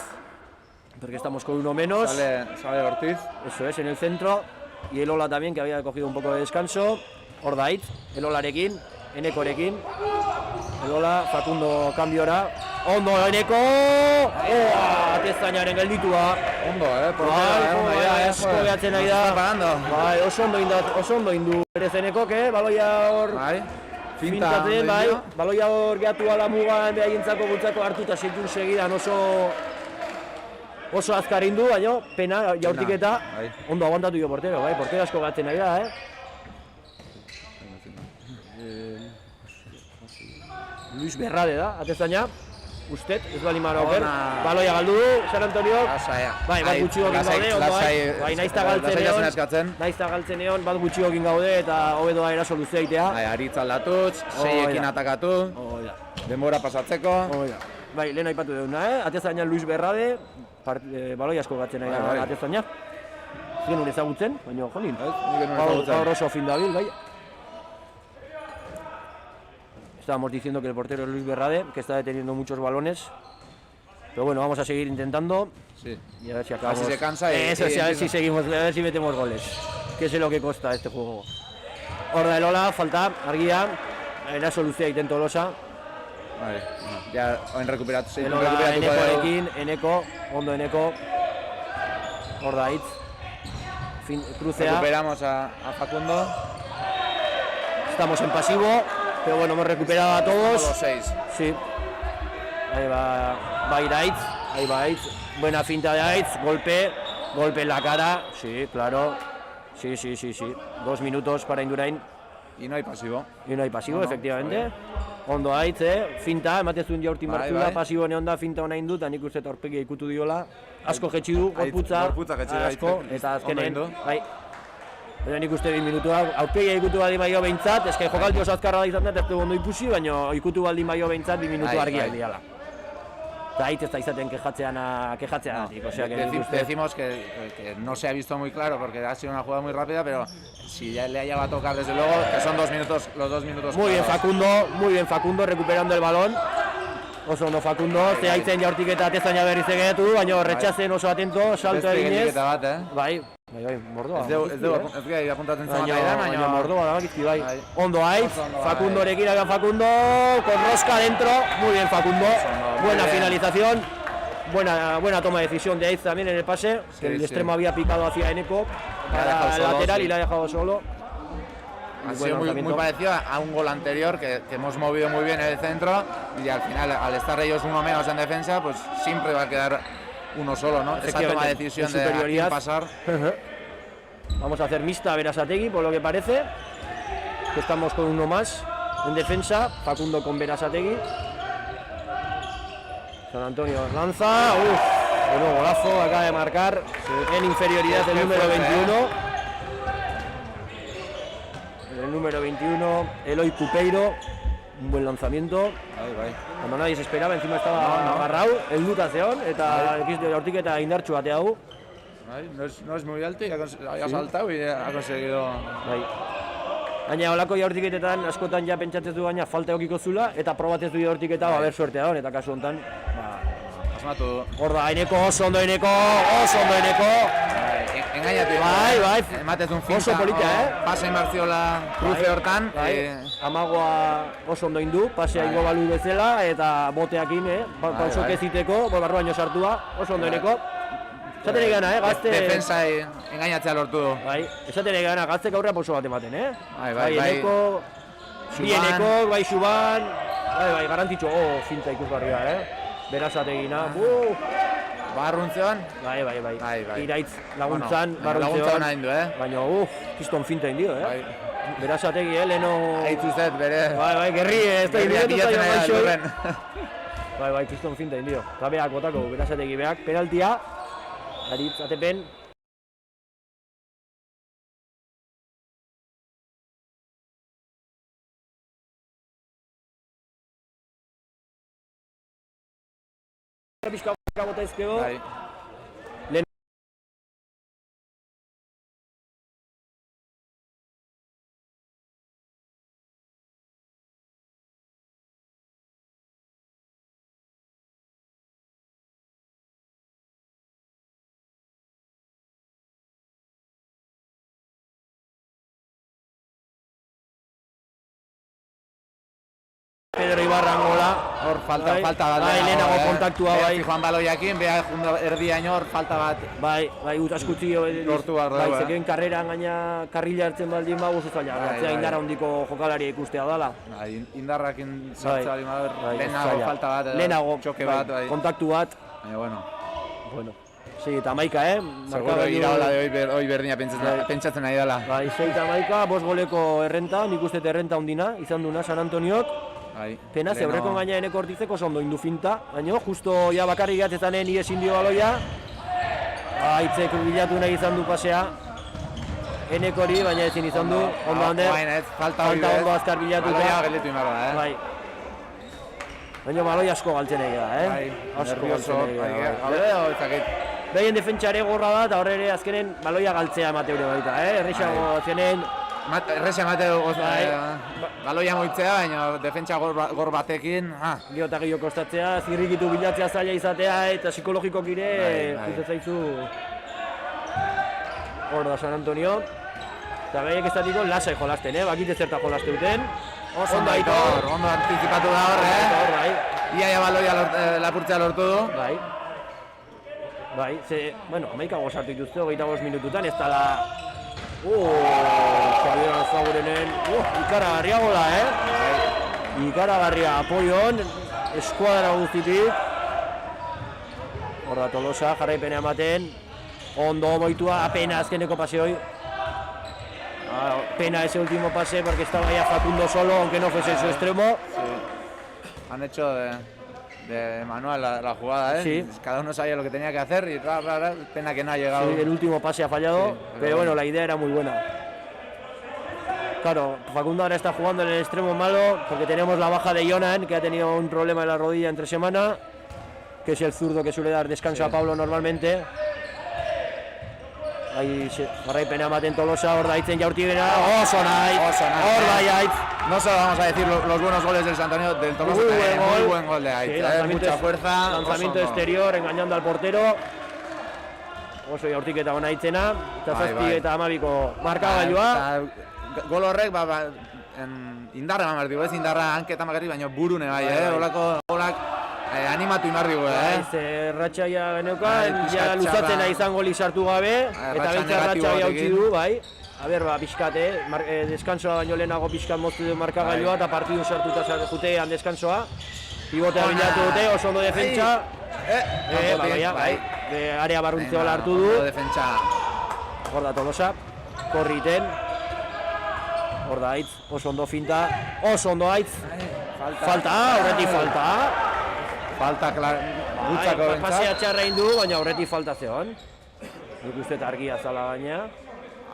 porque estamos con uno menos. Sale Ortiz. Eso es, en el centro. Y el Ola también, que había cogido un poco de descanso. Ordait, el Olarekin, Enekorekin. El Ola, Facundo cambiora. Ondo Eneko! Atezainaren gelditua. Ondo, Bai, asko behatzen nahi da. Está pagando. Bai, oso ondo indu berez Enekok, baloia hor Bai. fintatzen, bai. Baloia hor gehatu ala mugan behaintzako bultzako hartu eta sekun segidan oso azkar indu, baina pena jaurtik eta bai. ondo aguantatu jo portero, bai, portero asko gatzen nahi da, Luis Berrade da, atezaina, usted, ez bali mara oker, Ona. baloia galdu du, San Antonio, Lasaia. bai, bat gutxiokin gaude, ondo bai, naizta galtzen egon, eskatzen. naizta galtzen egon, bat gutxiokin gaude eta hobedoa eraso luzea itea. Bai, Aritz aldatuz, 6ekin da. atakatu, Oida, denbora pasatzeko. oida. Bai, lehen aipatu duguna, atezaina Luis Berrade, baloi asko gatzen nahi da Bai. atezaina. Zenun ezagutzen, baina jonin. Nik enuen ezagutzen. Gaur oso fin dabil, bai. Estábamos diciendo que el portero es Luis Berrade, que está deteniendo muchos balones. Pero bueno, vamos a seguir intentando Sí. y a ver si acabamos. Así se cansa y- Eso sí, y a ver si empieza. seguimos, a ver si metemos goles. Que sé lo que cuesta este juego. Horda del Ola, falta, argia, eraso luzea egiten Tolosa. Vale, ya oin recuperatu, sí, El Ola, recuperatuko dugu. Enekorekin, Eneko, ondo Eneko. Horda hitz. Crucea. Recuperamos a Facundo. Estamos en pasivo, pero bueno, hemos recuperado a todos. Los 6. Sí. Ahí va ir Aitz, ahí va Aitz. Buena finta de Aitz, golpe en la cara. Sí, claro. Sí. 2 minutos para Indurain Y no hay pasivo. y no hay pasivo, No, efectivamente. Ondo Aitz, finta, ematezun jaurtin Bai, martzula, bai. pasibo onda finta ona indut, eta nik uste eta aurpegia ikutu diola. Asko jetxi du, Aitz, gorputza, gorputza jetxi da asko, Aitzek, eta ondo azkenen, indu. bai. Baina nik uste 2 minutua, aurpegia ikutu baldin baio behintzat, eske jokaldi oso azkarra da izan da, ez du ondo ikusi, baina ikutu baldin baio behintzat 2 minutu Bai, argiak bai. diala. Eta Aitz ez da izaten quejatzean, o sea, que nik uste... Decimos que no se ha visto muy claro porque ha sido una jugada muy rápida, pero si ya le haya va a tocar desde luego, que son 2 minutos, los 2 minutos. Muy claros. bien Facundo, recuperando el balón. Oso ondo Facundo, ze Aitzen jaurtik eta atezaina berriz egatu du, baina retxazen oso atento, salto Beste eginez. geldiketa bat, Bai, mordoa. Ez gai apuntatzen zuen Baina mordoa da bakizki, bai. Bai. Ondo Aitz, Oso ondo, Facundorekin había Facundo, con rosca dentro, muy bien Facundo, muy buena bien. finalización, buena toma de decisión de Aitz también en el pase, que el sí. extremo había picado hacia Eneko, Le ha dejado para el solo, lateral sí. y le ha dejado solo. Ha Muy sido buen muy lanzamiento. parecido a un gol anterior que hemos movido muy bien en el centro y al final, al estar ellos uno menos en defensa, pues siempre va a quedar uno solo, ¿no? Esa toma de decisión en de a quién superioridad. pasar. Vamos a hacer mixta a Berasategui, por lo que parece. Que estamos con uno más en defensa, Facundo con Berasategui. San Antonio lanza, bueno, golazo, acaba de marcar en inferioridad el número 21. El número 21, Eloy Cupeiro, un buen lanzamiento. Cuando nadie se esperaba, encima estaba agarrado, el duta zeon, eta hortik eta indartxu batea hau. No es muy alto y ha saltado y ha conseguido... Baina holako jaurtiketetan askotan ja pentsatzen du baina falta eukiko zula eta probatez du jaurtiketa ber suertea hon eta kasu hontan asmatu du. Hor da oso ondo Eneko. Engainatu. Bai. Ematez un finta. Oso polita, Pasa inbertziola cruce hortan. Amagoa oso ondo indu, pasea ingo balu bezala eta boteakin, pausok eziteko, barruaino sartua, oso ondo Eneko. Esaten egana, gazte... Defensa engainatzea lortu du. Bai, esaten egana, gaztek aurrera pauso bat ematen, Bai. Eneko, Eneko, bai Xuban, bai, garantitxo, finta ikusgarria, Berasategina, Barruntzean? Bai. Iraitz laguntzan, barruntzean. Laguntza hona indu, Baina, kiston finta indio, Berasategi, leheno... Aitzuzet, bere... Bai, gerri, ez da Gerriak baixoi. Bai, kiston finta indio. Eta beak botako, Berasategi beak, penaltia. Aritz, atepen. Pixka bota ezkego. Pedro Ibarra gola. Hor falta bat. Bai, lehenago kontaktua bai. Juan Baloiakin, beha erdiaino hor falta bat. Bai, askutzi lortu behar bai, zeken karreran gaina karrila hartzen baldin ba oso zaila. Gatzea indar handiko jokalaria ikustea dala. Bai, indarrakin sartza baldin badar. Lehenago falta bat. Lehenago txoke bat, bai. Kontaktu bat. Bueno. Sí, eta Maika, Seguro iraola de hoy berdina pentsatzen nahi dela. Bai, 6 eta Maika, 5 goleko errenta, nik uste errenta hundina, izan duna San Antoniok. Pena, zeurreko gaina Eneko Ortizeko oso ondo indu finta, baina justo ja bakarrik gatzezanen ezin dio baloia. Aitzek bilatu nahi izan du pasea. Enekori, baina ezin izan du, ondo hander. Falta ondo azkar bilatuta. Baloia gelditu inbarra, Bai. Baina baloia asko galtzen egia, Asko galtzen egia. Behien defentsare gorra da, eta horre ere azkenen baloia galtzea emate hori baita, Errexago azkenen... Errexia emate baloia moitzea, baina defentsa gor batekin... Gio eta gehiago kostatzea, zirrikitu bilatzea zaila izatea, eta psikologikok ire, zaizu... Hor da San Antonio. Eta behiek ez datiko lasai jolasten, bakite zerta jolaste duten. Ondo Aitor, ondo antizipatu da hor, Iaia baloia lapurtzea lortu du. Bai, bueno, 11 sartu dituzte, 25 minututan, ez dala... Xabier Alzagurenen, ikaragarria gola, Ikaragarria, apoion, eskuadra guztitik. Hor da Tolosa, jarraipenea ematen. Ondo moitua, apena azkeneko paseoi. Pena ese último pase porque estaba ya Facundo solo, aunque no fuese su extremo. Han hecho de manual la jugada, Sí. Cada uno sabía lo que tenía que hacer y pena que no ha llegado. Sí, el último pase ha fallado, pero bueno, la idea era muy buena. Claro, Facundo ahora está jugando en el extremo malo porque tenemos la baja de Jonan, que ha tenido un problema en la rodilla entre semana, que es el zurdo que suele dar descanso a Pablo normalmente. Ahí jarraipena ematen Tolosa, hor da itzen jaurtigena, oso nahi, hor da jaitz. No solo vamos a decir los buenos goles del San Antonio, del Tolosa, muy buen gol de Aitz, mucha fuerza. Lanzamiento exterior, engañando al portero. Oso jaurtiketa ona itzena, eta 7 eta 12ko markagailua. Gol horrek, indarra eman behar digu, ez indarra hanketa magarri, baina burune bai, holako golak animatu inbar digu, Ratxaia geneukan, ja luzatzen nahi izan goli sartu gabe, eta beltza ratxaia utzi du, bai. A ber, pixkat, deskansoa baino lehenago pixkat moztu du markagailua, eta partidu sartuta jutean deskansoa. Pivotea bilatu dute, oso ondo defentsa. Bai, area barruntzeola hartu du. Hor da Tolosa, korriten. Hor da Aitz, oso ondo finta, oso ondo Aitz. Falta, horretik falta. Falta, gutzako pasea txarra indu, baina horretik falta zeon. Nik uste argia zala baina.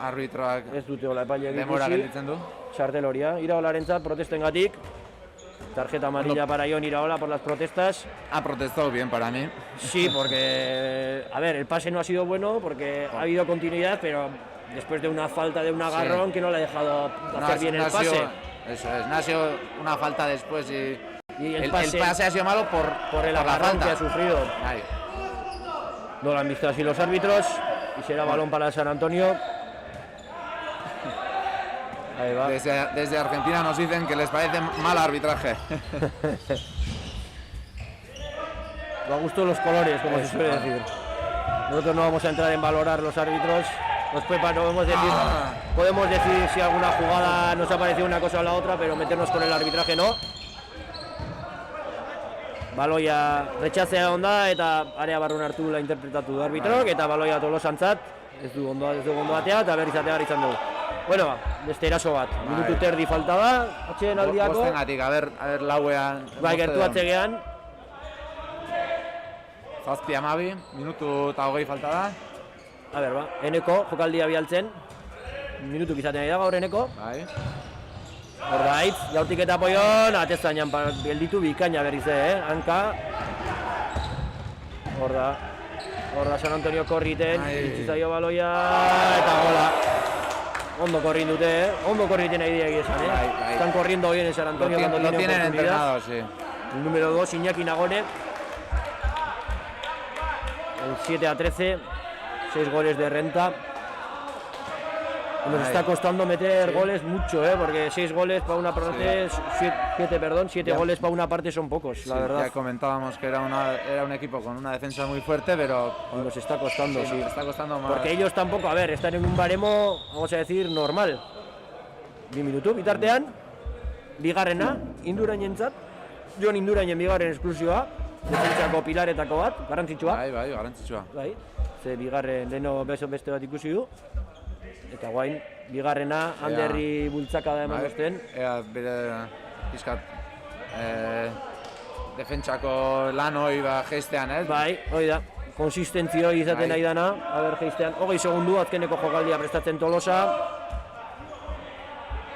arbitroak Ez dute hola epaileak demora ikusi. gelditzen du. Txartel horia. Iraolarentzat protestengatik. Tarjeta amarilla para Jon Iraola por las protestas. Ha protestado bien para mí. Sí, porque, a ver, el pase no ha sido bueno porque ha habido continuidad, pero después de una falta de un agarrón que no le ha dejado hacer bien el pase. Eso es, no ha sido una falta después y el el pase pase ha sido malo por el la agarrón falta. que ha sufrido. Ahí. No lo han visto así los árbitros y será balón para el San Antonio. Ahí va. Desde Argentina nos dicen que les parece mal arbitraje. A gusto los colores, como se suele decir. Nosotros no vamos a entrar en valorar los árbitros. Después podemos decir si alguna jugada nos ha parecido una cosa o la otra, pero meternos con el arbitraje no. Baloia rechatzea onda eta area barrun hartu la interpretatu du arbitrok eta baloia Tolosantzat ez du ondo batea eta berriz atea izan dugu. Bueno, ba, beste eraso bat. Minutu terdi falta da, atxeen aldiako. Bostengatik, a ver lauean. Bai, gertu atzegean. Zazpi amabi, minutu eta 20 falta da. A ber, ba, eneko jokaldia bialtzen. Minutu izaten ari da gaur eneko. Bai. Ordaitz, jaurtik eta poion, atezainan gelditu bikaina berriz, hanka. Horda San Antonio korriten, itzizaio baloia, eta gola. Ondo korrin dute, ondo korriten nahi diak esan, Bai. Están corriendo bien en San Antonio cuando Lo tienen tienen oportunidad. entrenado, sí. El número 2, Iñaki Nagone. El 7-13, 6 goles de renta. Nos está costando meter goles mucho, porque 6 goles para una parte, 7 goles para una parte son pocos, la verdad. Ya comentábamos que era un equipo con una defensa muy fuerte, pero Nos está costando, sí. nos está costando más. Porque ellos tampoco, a ver, están en un baremo, vamos a decir, normal. 2 minutu, bitartean, bigarrena, Indurainentzat, Jon Indurainen bigarren esklusioa, defentsako pilaretako bat, garrantzitsua. Bai, garrantzitsua. Bai, ze bigarren leheno beste bat ikusi du. Eta guain, bigarrena, Anderri bultzaka da eman duzten. Ea bere pizkat defentsako lan hori geistean, ez? Bai, hori da, konsistentzio izaten nahi dana, aber geistean, 20 segundu, azkeneko jokaldia prestatzen Tolosa.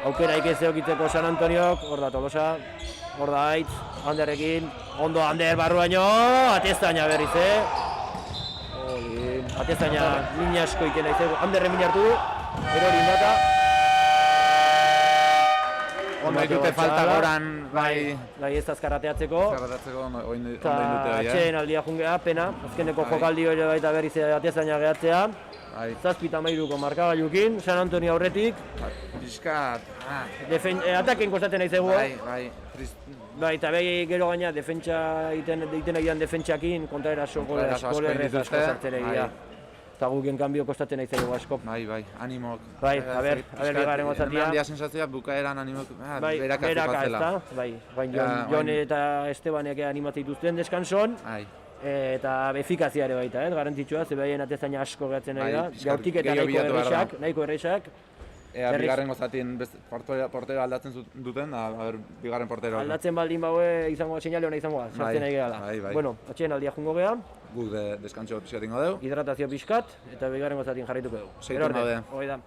Aukera ikez eukitzeko San Antoniok, hor da Tolosa, hor da Aitz, Anderrekin, ondo Ander barruaino, ateztaina berriz, Ateztaina min asko iten nahi zego, Anderre min hartu du, erori indaka. Ondo ditute falta goran, bai. Bai, ez azkarrateatzeko. Zarratatzeko ondo indute Eta hori, atxeen aldia jungea, pena, azkeneko jokaldi hori baita berriz ateztaina gehatzea. Bai. 7-13ko markagailukin, San Antonio aurretik. Pizkat, Ataken kostatzen nahi zego. bai. Bai, eta behi gero gaina defentsa egiten egian defentsakin kontraeraso Kontraeraso asko golerrez dituzte, asko sartzen egia. bai. Eta guken kanbio kostatzen nahi zego asko. Bai, animok. Bai, a ber, bigarren gozatia. Handia sensazioa bukaeran animok, Bai, beraka beraka ez zukatzela. da, bai, Ja, Jon eta Estebanek animatzen dituzten deskanson. Bai. Eta efikazia ere baita, garrantzitsua, ze behaien atezaina asko gehatzen nahi da. Bai, pixkat Jaurtik eta gehiago bilatu behar da. nahiko errexak. Ea Berriz. bigarren gozatin portero aldatzen duten, a ber, bigarren portero. Aldatzen baldin baue izango seinale hona izango da, sartzen nahi gehala. bai. Bueno, atxeen aldia jungo geha, Guk deskantxo pixkat ingo deu. hidratazio pixkat, eta bigarren gozatin jarrituko dugu. Seitu Gero arte, gaude. hoi da.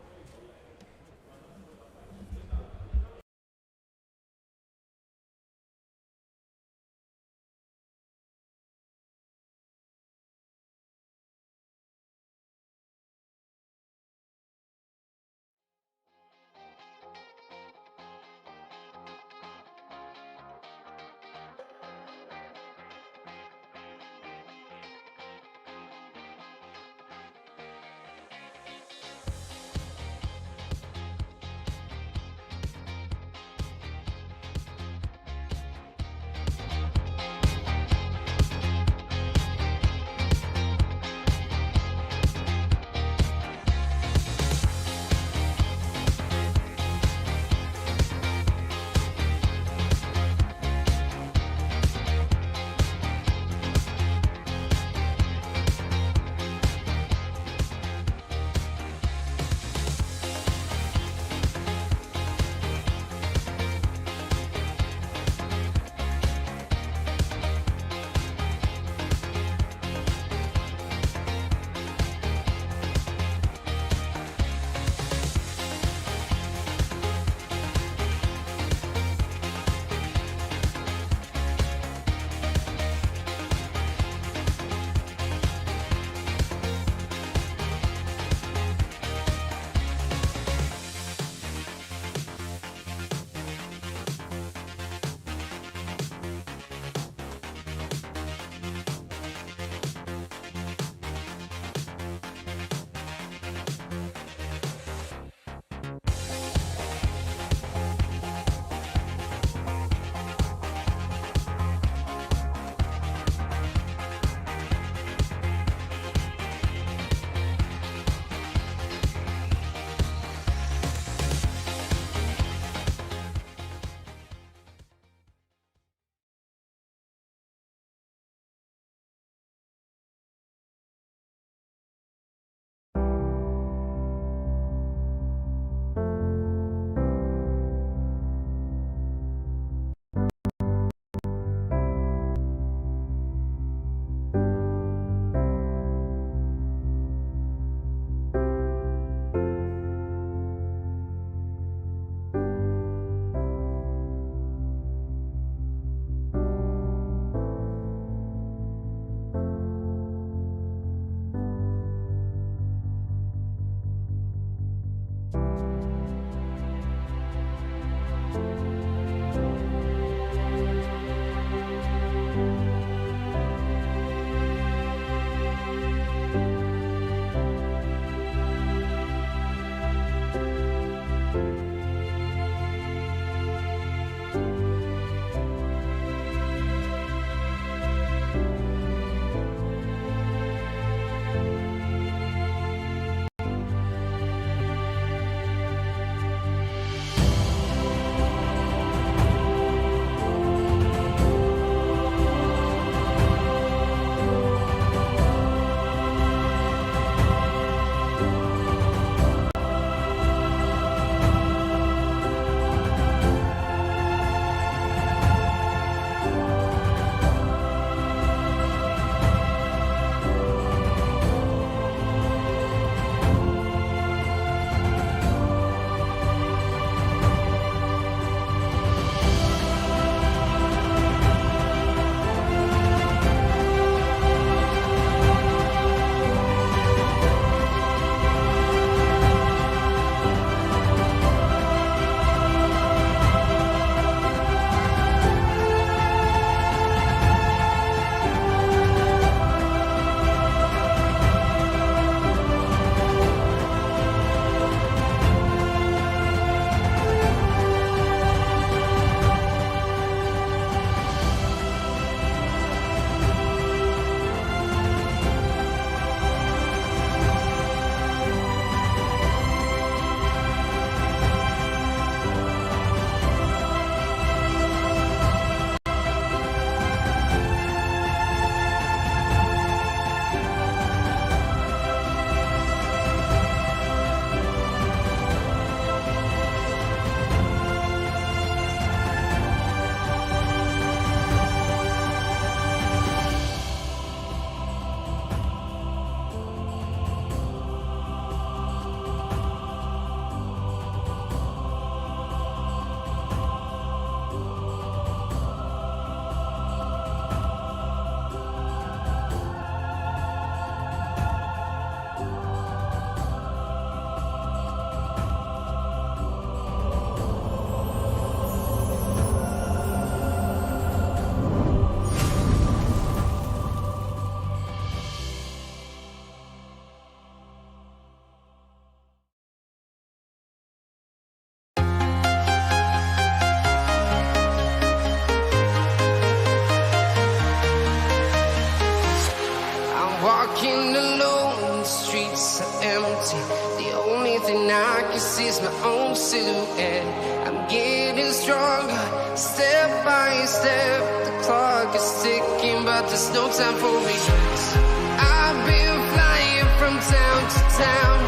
Walking alone, the streets are empty. The only thing I can see is my own silhouette. I'm getting stronger, step by step. The clock is ticking, but there's no time for regrets. I've been flying from town to town,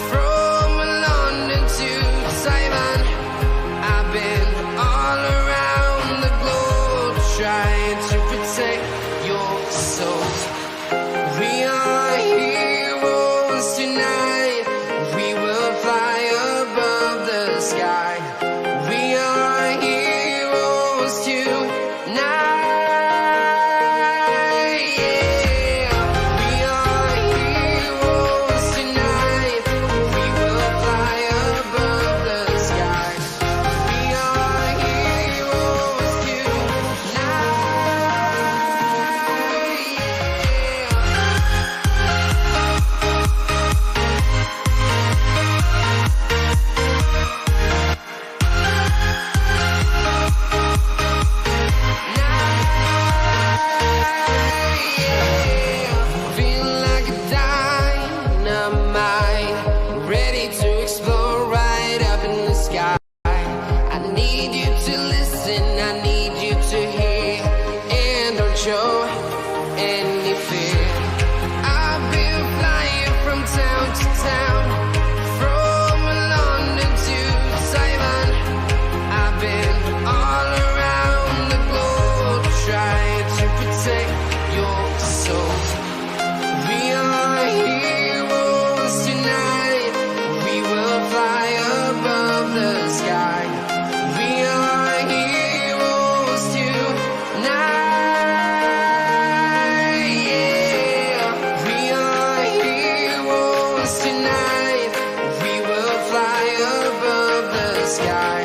from London to Taiwan. I've been all around the globe, trying to protect your soul. We are heroes tonight. We will fly above the sky. We are heroes tonight. Yeah. We are heroes tonight. We will fly above the sky. We are heroes tonight. Feel like a dynamite, ready to explode right up in the sky. I need you to listen, I need you to hear, and don't show any fear. I've been flying from town to town, from London to Taiwan. I've been all around the globe, trying to protect your soul. We are heroes tonight. We will fly above the sky. We are heroes tonight. Yeah. We are heroes tonight. We will fly above the sky.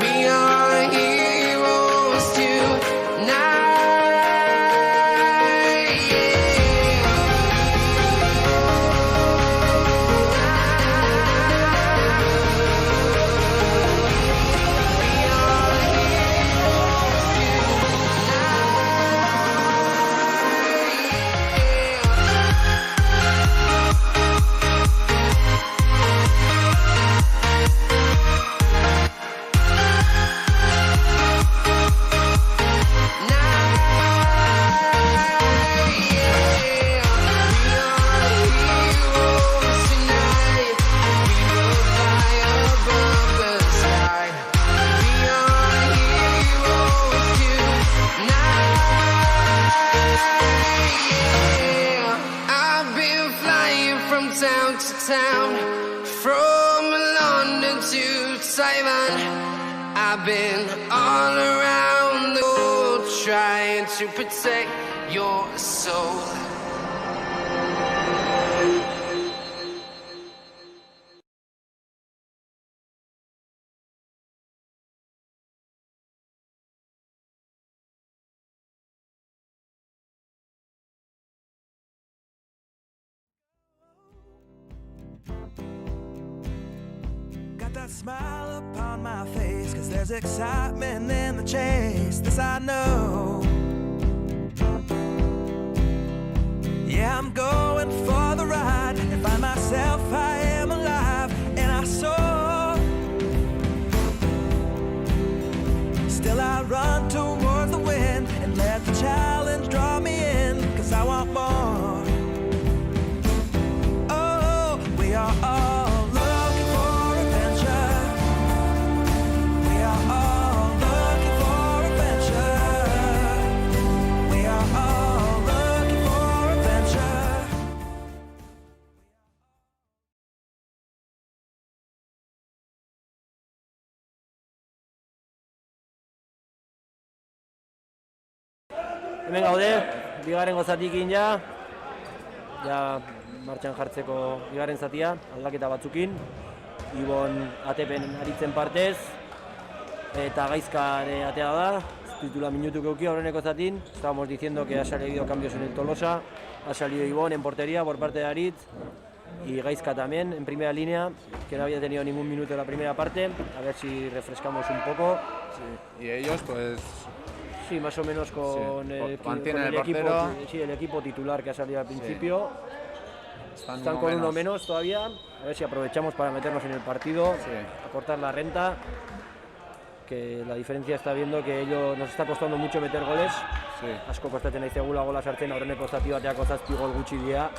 We are heroes tonight. I've been flying from town to town, from London to Taiwan. I've been all around the world, trying to protect your soul. Got that smile upon my face, 'cause there's excitement in the chase, this I know. Yeah, I'm going for the ride and find myself, I am alive, and I soar. Still I run towards the wind and let the challenge draw me in, 'cause I want more. Oh, we are all looking for adventure. We are all looking for adventure. We are all looking for adventure. Hemen gaude, bigarrengo zatikin ja martxan jartzeko bigarren zatia, aldaketa batzukin. Ibon ATPen aritzen partez, eta Gaizka ere atea da, ez ditula minutu geuki aurreneko zatin. Estábamos diciendo que ha salido cambios en el Tolosa, ha salido Ibon en portería por parte de Aritz, y Gaizka también en primera línea, que no había tenido ningún minuto en la primera parte. A ver si refrescamos un poco. Sí, y ellos pues Sí, más o menos con, Sí, el, mantiene con el portero. sí, el equipo titular que ha salido al principio. Están uno con uno menos todavía. A ver si aprovechamos para meternos en el partido, Sí. acortar la renta. Que la diferencia está viendo que ellos nos está costando mucho meter goles. Sí. Asko kostatzen aize gula gola sartzen, aurreneko zati bateako 7 gol gutxi dira.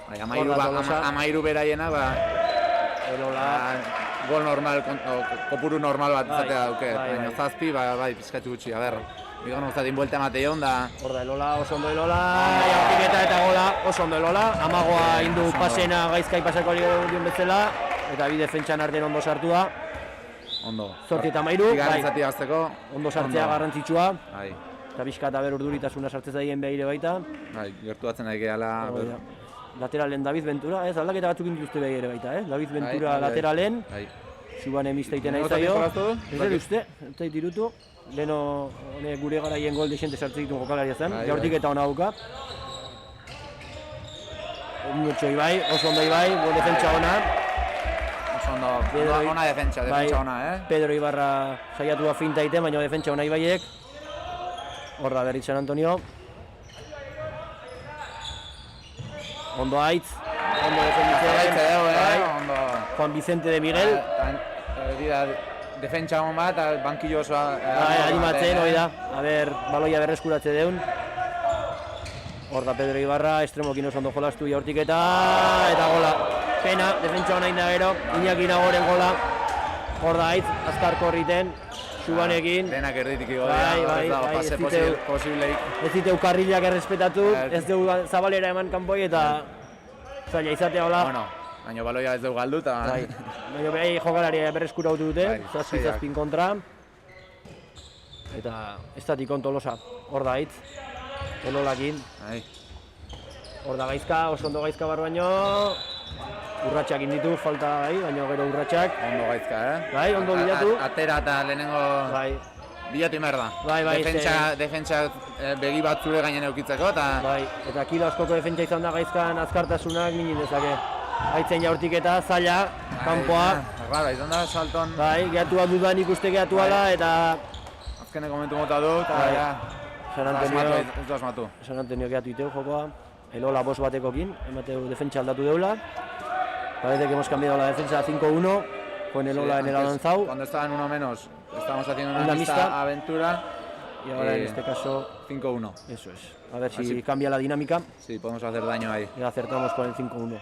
Bai, Horra Tolosa. amairu beraiena, ba, Elola, gol normal, kopuru normal bat izatea dauke. bai, Baina bai. zazpi, bai, pizkatxu gutxi, a ber. Bigarren uzatin buelta emate da. hor da Elola, oso ondo Elola, jaurtiketa eta gola, oso ondo Elola. Amagoa indu pasena gaizkai pasako dion bezala, eta bi defentsan artean ondo sartu da. Ondo. 8-13, Bigarren bai. zati bazteko. Ondo sartzea garrantzitsua, Bai, eta pixka eta ber urduritasuna sartzez daien behire baita. bai, gertuatzen daik gehala. Hori da. Lateralen David Ventura, ez aldaketa batzuk induzte behire baita, David Ventura Bai, bai, lateralen, Bai. Suban emizteiten Lehenengo aizaio. zati jolastu? Ez dut uste, ez zait dirutu. Leno gure garaien gol desente sartzen ditu jokalaria zen, Bai, jaurtik bai. eta ona dauka. Mucho Ibai, oso ondo Ibai, buen defentsa ona. Oso ondo, Pedro- ona defentsa Bai, ona, Pedro Ibarra saiatu da finta egiten, baina defentsa ona Ibaiek. Hor da berriz San Antonio. Ondo Aitz, ondo defenditzen. Bai, Ondo. Juan Vicente de Miguel. Dira, defentsa hon bat, bankillo osoa. Bai, animatzen, hori da. A ber, baloia berreskuratze deun. Hor da Pedro Ibarra, estremokin oso ondo jolastu jaurtik eta gola. Pena, defentsa hona inda gero, Iñaki Nagoren gola. Hor da Aitz, azkar korriten, Subanekin. Denak erditik igo Bai, dira, bai, ez dago bai, pase ez diteu- posibleik. Ez diteu karrilak errespetatu, Bai. ez dugu zabalera eman kanpoi eta zaila izatea hola. Bueno, baina baloia ez dugu galdu eta... Bai, baina behai jokalaria berreskuratu dute, Bai, zazpi seiak. zazpin kontra. Eta estatikon Tolosa, hor da Aitz, Elolakin. Bai. Hor da gaizka, oso ondo gaizka baino. Urratxak inditu, falta bai, baina gero urratxak. Ondo gaizka, Bai, ondo bilatu. Atera eta lehenengo... Bai, Bilatu inber da. Bai, bai, Defentsa begi bat zure gainen eukitzeko eta... bai. Eta kilo askoko defentsa izan da gaizkan azkartasunak minin dezake. Aitzen jaurtik eta zaila, kanpoa. Rara, izan da salton. Bai, gehatua dudan ikuste gehatua eta Azkeneko momentu mota du eta Bai. ja... San Asmatu, Antonio, ez du asmatu. San Antonio gehatu iteu jokoa. Elola bost batekokin, emateu defentsa aldatu deula. Parece que hemos cambiado la defensa a 5-1, con Elola en el Antes, avanzado. Cuando estaban uno menos, estábamos haciendo una Una mixta mixta. aventura. Y ahora en Eh, este caso, 5-1. eso es. A ver si Así. cambia la dinámica Sí, podemos hacer daño ahí. y acertamos con el 5-1.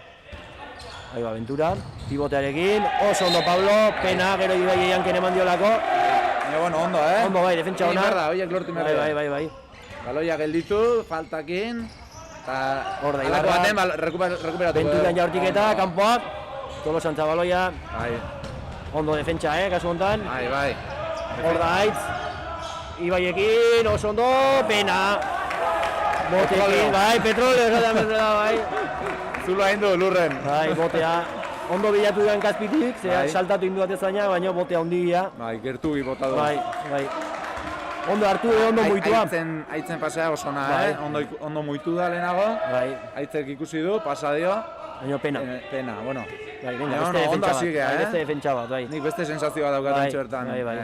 Ahí va Aventura, pivotearekin, oso ondo Pablo, pena, gero Ibai Janken eman diolako. Baina, bueno, ondo, Ondo bai, defentsa Egin ona. behar da, horiek lortu behar Bai, dira. bai, bai, bai. Baloia gelditu, faltakin. Eta Hor da, halako Ibarra. baten rekuperatu. Venturan jaurtik eta, kanpoa, Tolosan Zabaloia, Bai, ondo defentsa, kasu hontan. bai, bai. Hor da Aitz, Ibaiekin, oso ondo, pena. Botekin, Petroleo. bai, petroleo, esaten bezala, bai. Zulo hain du, lurren. Bai, botea, ondo bilatu duen Kazpitik, ze Bai. saltatu indu atezaina, baina botea ondia. Bai, gertu bota du. Bai, bai. Ondo hartu, ondo muitua. Aitzen pasea oso ona, Bai. Ondo muitu da lehenago. Bai, Aitzek ikusi du, pasa dio. baina pena. Pena, bueno. Bai, venga, Baina, beste ondo defentsa bat. hasi gea, Bai, beste defentsa bat, bai. Nik beste sensazioa daukat Bai, entxo bertan. bai, bai.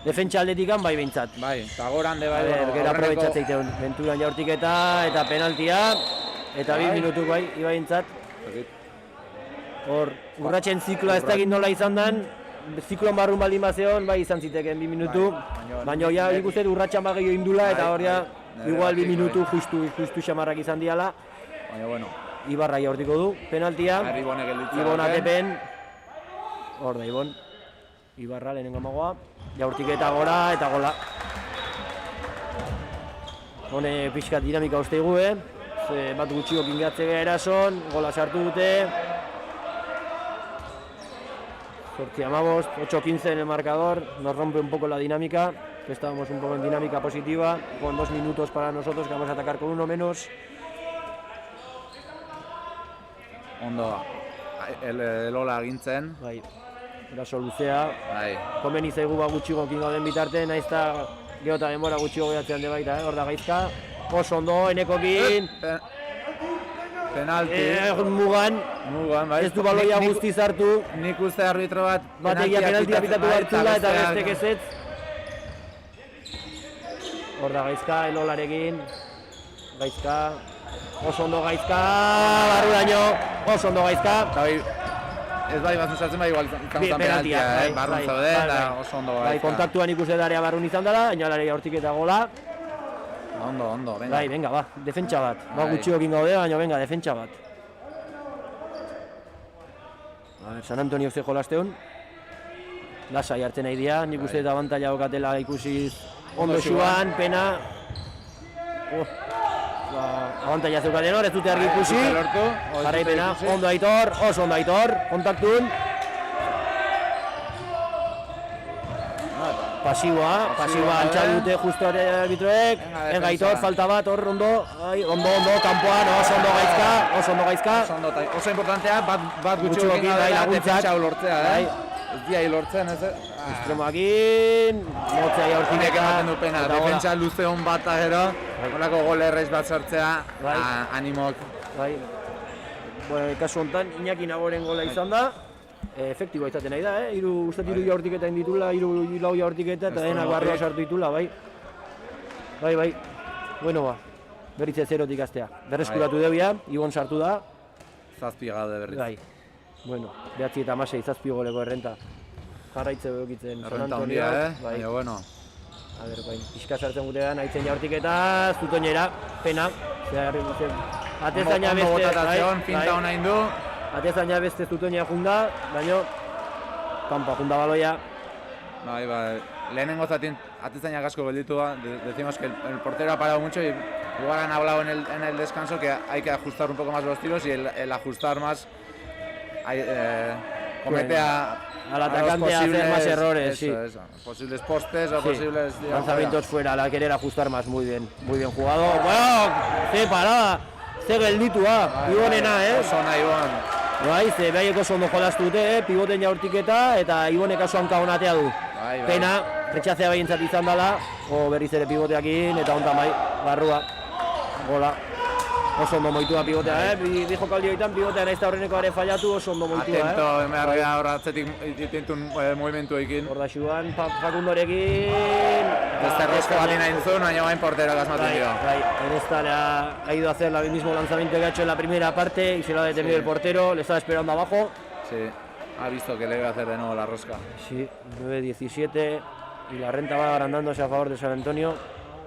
Defentsa aldetikan bai behintzat. Bai, eta goran de bai. A ver, bueno, gero aurreneko- aprobetxatzeiteun. Venturan jaurtik eta penaltia. Eta 2 Bai. minutu bai, Ibaintzat. Hor, urratxen zikloa ez dakit nola izan dan. Zikloan barrun baldin bazeon, bai izan ziteken 2 minutu. Bai, Baina ja nik uste dut urratxan bagio indula eta Bai, hor ja, bai. igual 2 Bai. minutu justu xamarrak izan diala. Baina, bueno. Ibarra jaurtiko du, penaltia. Ibone gelditzea. Ibon atepen. Hor da, Ibon. Ibarra lehenengo amagoa. Jaurtik eta gora, eta gola. Hone pixkat dinamika uste igu, Ze bat gutxiko kingatze gara erason, gola sartu dute. 8-15 en el marcador, nos rompe un poco la dinámica, que estábamos un poco en dinámica positiva, con 2 minutos para nosotros, que vamos a atacar con 1 menos. Ondo, Elola agintzen. Bai, eraso luzea, Bai. komeni zaigu gutxiko kingo den bitarte, naiz eta gero eta denbora gutxiko gehiatzean de baita, hor da gaizka. Oso ondo, enekokin, Penalti. mugan, Mugan, bai. ez du baloia guztiz hartu, Nik uste arbitro bat bategia penaltia pitatu hartzula eta besteak- bestek ezetz. hor da Gaizka, Elolarekin, Gaizka, oso ondo Gaizka, barruraino, oso ondo Gaizka. Eta bai, ez bai bat zuzatzen bai igual izango zen penaltia, barrun zauden, da oso ondo Bai, kontaktuan ikuste darea barrun izan dela, ainalarea hortik eta gola. Ondo, venga. Bai, venga, ba, defentsa bat. Ba, Bai. gutxiokin gaude, baina venga, defentsa bat. A ver, San Antonio ze jolasteun. Lasai hartzen nahi dira, nik uste eta abantaila okatela ikusiz ondo xuan, pena. Ba, abantaila zeukaten hor, ez dute argi ikusi. Jarraipena, ondo Aitor, oso ondo Aitor, kontaktun. Pasiboa altxatu dute justo arbitroek. Venga Aitor, falta bat, hor ondo, ondo, kanpoan, oso ondo Gaizka. Oso importantea, bat gutxiokin defentsa lortzea, ez dia lortzen, ez? Estremoakin, motzea jaurtik Hortinek ematen du pena, defentsa luze hon bat gero, holako gol erraiz bat sortzea, animok. Bai, kasu honetan, Iñaki Nagoren gola izan da, efektiboa izaten nahi da, uste hiru jaurtiketa inditula, lau jaurtiketa eta denak barroa sartu ditula, bai. Bai, bueno ba, berriz ez zerotik aztea. Berreskuratu debia, Ibon sartu da. Zazpi gaude berriz. Bai, bueno, 9 eta 16 zazpi goleko errenta. Jarraitze behokitzen San Antonio. Bai, bueno. A ber, bai, pixka sartzen gutean, haitzen jaurtiketa, zutoinera, pena. Atezaina Ondo beste, botatazion, finta hona indu. atezaina beste zutoinea junda, baino, kanpa junda baloia. Bai, lehenengo zatin atezainak asko gelditu da, decimos que el portero ha parado mucho y igual han hablado en el descanso que hay que ajustar un poco más los tiros y el ajustar más comete al atacante a hacer más errores, eso, posibles postes o posibles lanzamientos fuera, la querer ajustar más, muy bien jugado. Bueno, ze parada, ze gelditua, Ibonena, Oso nahi Ibon. Bai, ze behaieko oso ondo jolaztu dute, pivoten jaurtiketa eta Ibonek oso hanka honatea du. Bai. Pena, retxazea behintzat izan dela, berriz ere pivoteakin eta hontan bai, barrua, gola. Oso ondo moitua pivotea, bi jokaldi horietan pivotea nahiz eta horreneko ere fallatu, oso ondo moitua, Atento, emearria hor atzetik ditintun movimentuekin. Hor da xuan, Facundorekin... Beste rosco bat nahi zuen, baina bain portero asmatzen dio. Bai, en esta ha ido a hacer el mismo lanzamiento que ha hecho en la primera parte y se lo ha detenido el portero, le estaba esperando abajo. Sí, ha visto que le iba a hacer de nuevo la rosca. Sí, 9-17 y la renta va agrandándose a favor de San Antonio,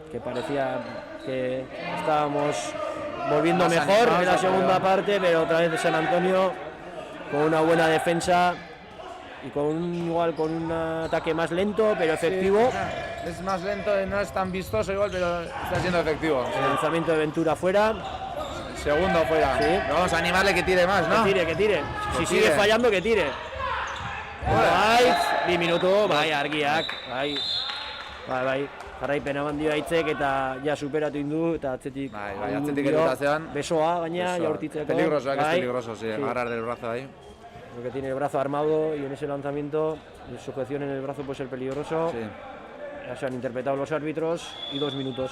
que parecía que estábamos volviendo Más mejor animados, en la segunda parte, pero otra vez de San Antonio con una buena defensa y con un ataque más lento pero efectivo. Sí, es más lento y no es tan vistoso igual, pero está siendo efectivo. El lanzamiento de Ventura fuera. Segundo fuera. Sí. Pero vamos a animarle que tire más, ¿no? Que tire. Si sigue tire. fallando, que tire. Bai, 2 minutu, bai, argiak, bai. Jarraipena bandio aitzek eta ja superatu indu eta atzetik. Bai, atzetik edutazean. Besoa, gaina, jaurtitzeko. Peligroso, que es peligroso, sí. Agarrar del brazo ahí. Porque tiene el brazo armado y en ese lanzamiento, la sujeción en el brazo puede ser peligroso. Sí. Ya se han interpretado los árbitros y 2 minutos.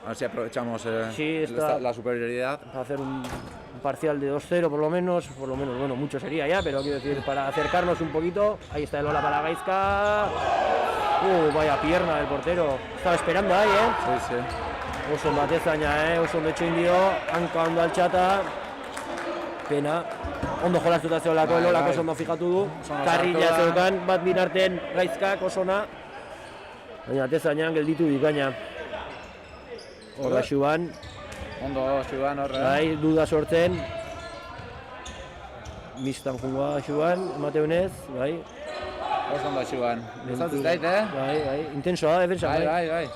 A ver si aprovechamos Sí, la superioridad. Para hacer un parcial de 2-0 por lo menos, bueno, mucho sería ya, pero quiero decir, para acercarnos un poquito. Ahí está el Ola para Gaizka. Vaya pierna del portero. Estaba esperando ahí, Sí. Oso ondo atezaina, oso ondo etxe indio, hanka ondo altxata. Pena. Ondo jolastuta zeolako, Bai, Elolak bai. oso ondo fikatu du. Oso ondo Karrila sartu da. zeukan, bat binarten Gaizkak osona. Baina atezainan gelditu dikaina. Horra xuan, Ondo, Xuan horre. bai, duda sortzen. Mistan jungoa xuan, emateunez, bai. Oso ondo, Xuan. Gustatzen zait, Bai, intensoa da defensa, Bai.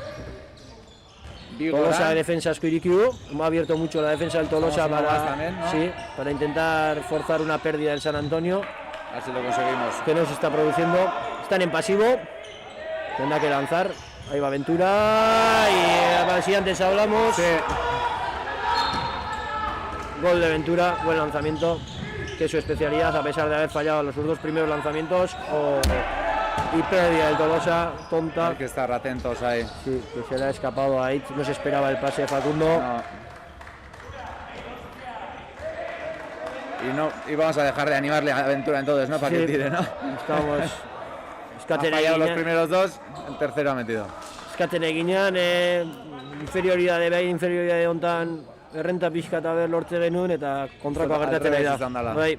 Tolosa de defensa asko irikiu, ha abierto mucho la defensa del Tolosa Vamos, para, también, ¿no? sí, para intentar forzar una pérdida del San Antonio, A ver si lo conseguimos. que no se está produciendo. Están en pasivo, tendrá que lanzar. Ahí va Ventura y si antes hablamos. Sí. Gol de Ventura, buen lanzamiento, que es su especialidad a pesar de haber fallado los sus 2 primeros lanzamientos. Y pérdida del Tolosa, tonta. Hay que estar atentos ahí. Sí, que se le ha escapado ahí, no se esperaba el pase de Facundo. No. Y vamos a dejar de animarle a Aventura entonces, ¿no? Para Sí. que tire, ¿no? Estamos... Ha fallado los primeros 2, el tercero ha metido. eskatzen eginean, inferioridade hontan errenta pixka eta ber lortze genuen eta kontrakoa Al gertatzen nahi revés da. izan dela. Bai.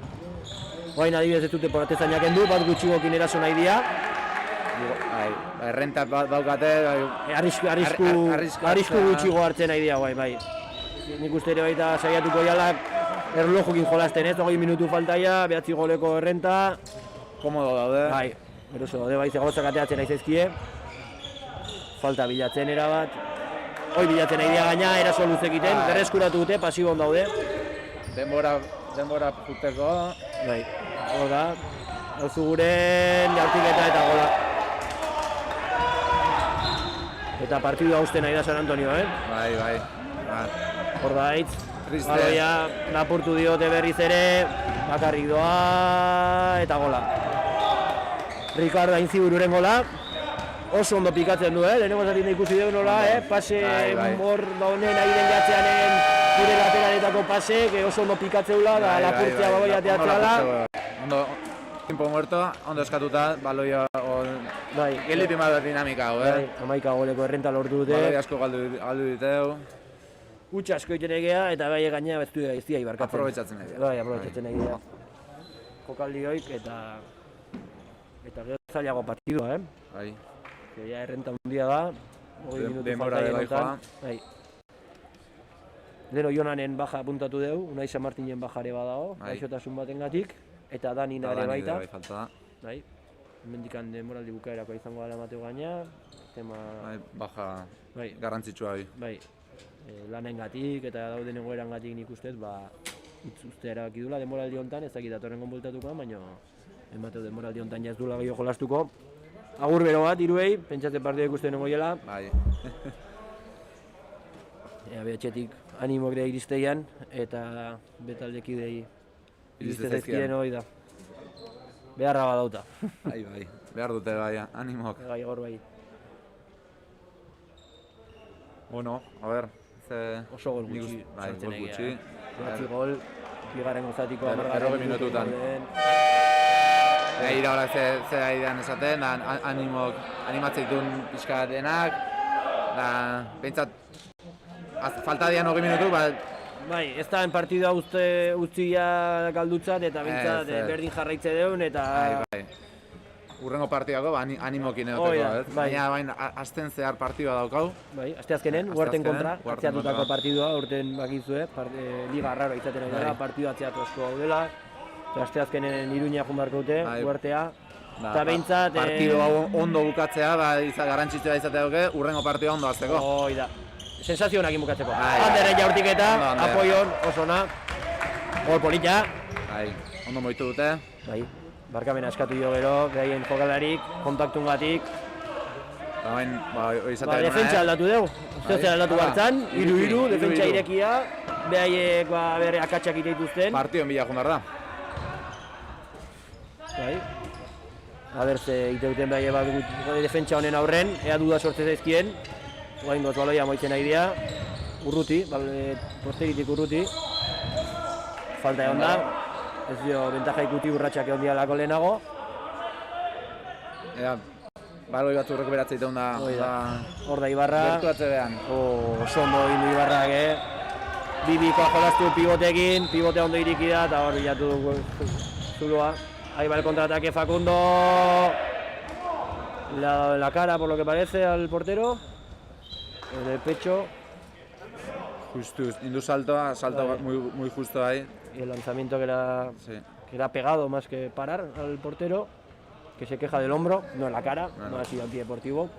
Guain adibidez ez dute poratezainak endu, bat gutxigokin eraso nahi dira. Errenta daukate, Arrisku gutxigo hartzen nahi dira, bai. Nik uste ere baita saiatuko jalak erlojukin jolasten ez, 20 minutu faltaia, 9 goleko errenta. komodo daude. Bai, eroso daude, bai, zegotzak ateatzen nahi zaizkie. Falta bilatzen erabat. Hoi bilatzen nahi dira gaina, eraso luzekiten, berreskuratu dute, pasibon daude. Denbora juteko. Bai, hor da. Auzuguren jaurtiketa eta gola. Eta partidua uste nahi da San Antonio, Bai. Hor da hitz. Triste. Baloia lapurtu diote berriz ere, bakarrik doa eta gola. Ricardo Ainzibururen gola. Oso ondo pikatzen du, lehenengo zatin da ikusi dugu nola, pase Bai. hor da honen airen jatzeanen gure lateraletako pase, que oso ondo pikatzeula, da lapurtzea baloia teatzeala. Ondo, tiempo muerto, ondo eskatuta, baloia Bai, gelitu bat dinamika hau, bai, 11 goleko errenta lortu Baloia dute. asko galdu diteu. Huts asko egiten egea eta bai gaina ez dira ibarkatzen. Aprobetxatzen nahi dira. Bai, aprobetxatzen nahi dira. Jokaldi hoik eta gero zailago partidua, Bai. Que ya errenta handia da. 20 minutu Denbora falta ere bai honetan. Bai. Leno Jonanen baja apuntatu dugu, Unai San Martinen bajare badago, Bai. gaixotasun batengatik eta Danina ere baita. Bai, falta da. Bai. Hemendikan denboraldi bukaerako izango dela Mateo gaina, tema Bai, baja bai, garrantzitsua bai. bai. Lanengatik eta dauden egoerangatik nik ustez, utz ustea erabaki dula denboraldi hontan, ez dakit datorrengon bueltatuko, baina Mateo denboraldi hontan ja ez dula gehiago jolastuko. Agur bero bat, hiruei, pentsatzen partida ikusten nengo jela. Bai. Behatxetik animok da iristeian eta betaldekidei iriste zaizkien hori da. Beharra badauta. Bai. Behar dute bai, animok. Gai hor bai. Bueno, a ver. Oso gol gutxi Bai, sartzen gol egia. gutxi. 9 gol, bigarren gozatiko Berrogei minututan. Ira horak ze aidean esaten, animatzeitun pixka denak, da, behintzat, falta dian 20 minutu, Bai, ez da partidua utzia galdutzat eta bintzat Ez. berdin jarraitze deun eta... bai. Urrengo partidako animokin Hoi egoteko, da, ez? bai. Baina azten zehar partidua daukau. Bai, asteazkenen, Asteazkenen, Huerten kontra, Huerten atzeatutako kontra. partidua, urten bakizue, liga arraro izaten ari dela, Bai. partidua atzeatu asko gaudela. Eta asteazkenen Iruña joan beharko dute, Bai. Huertea. Eta behintzat... Partido hau ondo bukatzea, garrantzitsua izatea duke, urrengo partidua ondo azteko. Hoi da. Sensazio honakin bukatzeko. Bai. Anderren jaurtiketa, Ondo, Ander. apoion, oso ona. Gol polita. Bai, ondo moitu dute. Bai, barkamena eskatu dio gero, beraien jokalarik, kontaktungatik. Baina, izatea Defentsa aldatu dugu. Zer aldatu Hala. bartzan, 3-3, defentsa 3-3. irekia. Beraiek bere akatsak iteituzten. Partioen bila joan behar da. Bai. Aber ze iteuten behar bat defentsa honen aurren, ea duda sortze zaizkien. Guain goz baloia moitzen nahi dira. Urruti, posteritik urruti. Falta egon da. Ez dio, bentaja ikuti urratxak egon dialako lehenago. Ea, baloi batzu rekuperatzea iteun da. Hoi da. Hor da Ibarra. Gertu atzebean. Oso ondo egin du Ibarrak, Bibikoa jolastu pivotekin, pivotea ondo iriki da, eta hor bilatu du zuloa. Ahí va el contraataque Facundo. Le ha dado en la cara por lo que parece al portero. En el pecho. Justu, indu saltoa, salto Bai. muy justo ahí. Y el lanzamiento que Sí. era pegado más que parar al portero. Que se queja del hombro, no en la cara, no ha sido antideportivo.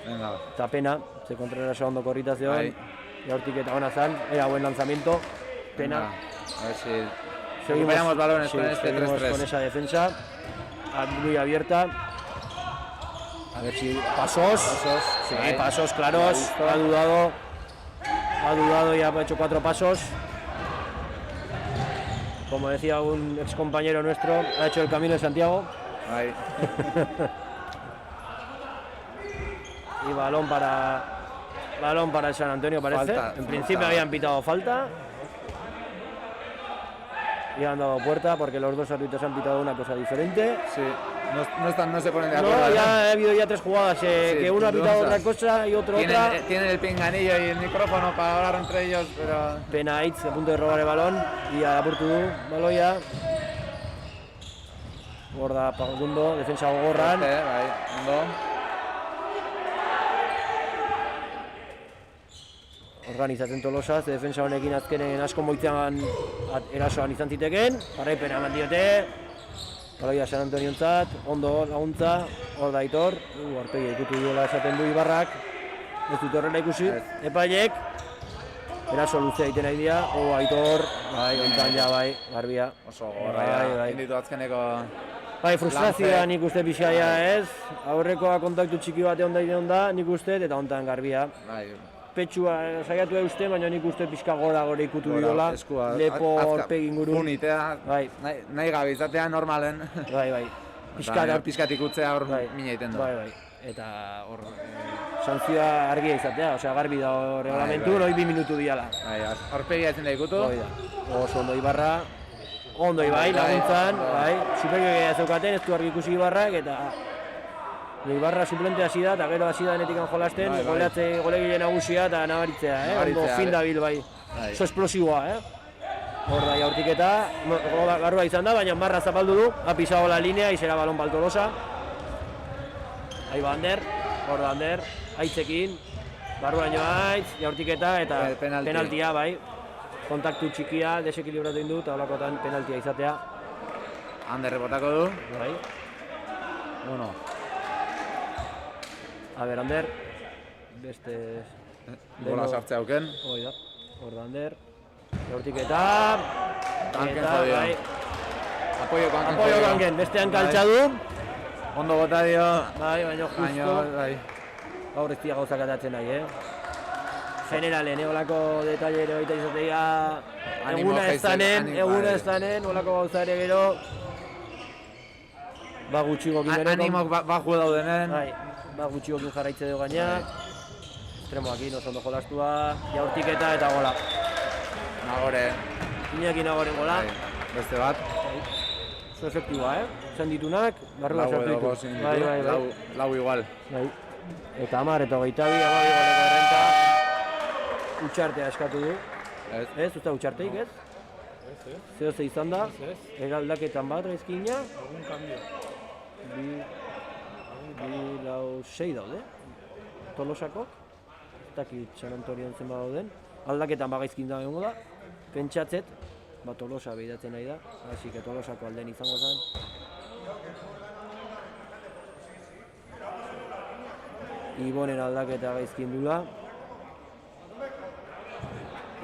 Venga, Eta pena, se kontrara ondo korritazioan. Bai. Jaurtik eta ona zan, era buen lanzamiento. Pena. venga. A ver si recuperamos balones con este seguimos con 3-3. esa defensa muy abierta. A ver si pasos, sí, Ahí. pasos claros. Ha dudado y ha hecho 4 pasos. Como decía un ex compañero nuestro, ha hecho el camino de Santiago. Ahí. Y balón para el San Antonio, parece. Falta, En principio falta. habían pitado falta. Y han dado puerta porque los dos árbitros han pitado una cosa diferente. Sí. no se ponen de acuerdo. No, ¿no? ya ha habido ya 3 jugadas, Sí, que uno ha pitado dos, otra cosa y otro otra. Tienen el pinganillo y el micrófono para hablar entre ellos, pero... Pena Hitz a punto de robar el balón y apurtu du baloia. Hor da Facundo, defensa gogorran. Bai, ondo. Organizatzen Tolosa, ze defensa honekin azkenen asko moitzean erasoan izan zitekeen. Jarraipena eman diote. Baloia San Antoniontzat, ondo laguntza, hor da Aitor. Aurpegia ikutu duela esaten du Ibarrak. Ez dut horrela ikusi. Epailek. Eraso luzea egiten nahi dira. Aitor, bai, ontan ja, bai, garbia. Oso gorra, bai. inditu azkeneko... Bai, frustrazioa nik uste pixaia ez. Aurrekoa kontaktu txiki bate ondaiten da, nik uste, eta ontan garbia. Bai, Petxua saiatu euste, baina nik uste pixka gora ikutu diola. eskua, Lepo aurpegi inguru. Unitea, Bai. nahi gabe izatea normalen. Bai. Pizkatik utzea hor mina egiten da. Bai. Eta hor, santzioa argia izatea, osea garbi da hor reglamentu, hori 2 minutu diala. Bai, aurpegia ezin da ikutu. Hoi da. Oso ondo Ibarra. Ondo Ibai, laguntzan, bai. Superioria zeukaten, ez du argi ikusi Ibarrak, eta Ibarra suplente hasi da, eta gero hasi da netikan jolasten, golegile nagusia eta nabaritzea, ondo fin dabil bai. Oso esplosiboa, Hor da jaurtiketa, garua izan da, baina Marra zapaldu du, ha pisado la línea y será balón para el Tolosa. Ahí va Ander, hor da Ander, Aitzekin, barruaino Aitz, jaurtiketa eta penaltia bai. Kontaktu txikia, desekilibratu egin du, eta holakotan penaltia izatea. Ander rebotako du. Bai. Bueno. A ber, Ander. Beste... Gola sartzea auken. Hoi da. Hor da Ander. Jaurtiketa... Tanken jodio. Bai. Apoio kanken, bestean kaltxadu. Ondo bota dio. Bai, baina justo. Bai. Gaur ez dira gauzak atatzen nahi, Generalen, olako detalle ere baita izatea eguna ez danen, olako gauza ere gero gutxigokin ere. Animok baju daudenen. Bai, gutxigokin jarraitze dugu gaina. Estremoakin oso ondo jolastua, jaurtiketa eta gola. Nagore. Iñaki Nagoren gola. Beste bat. Oso efektiboa, Zen ditunak, barrua sartu ditu. Bai. Lau igual. Bai. Eta 10 eta 22, 12 goleko errenta. Utxartea eskatu du. Ez, usta utxarteik, ez? Zeo ze izan da, eraldaketan bat rezkina. Algun kambio. 6 daude. Tolosako. Ez dakit San Antonioan zenba dauden. Aldaketan bagaizkin da egongo da. Pentsatzet, Tolosa behidatzen nahi da. Hasi que Tolosako alden izango zen. Ibonen aldaketa gaizkin dula.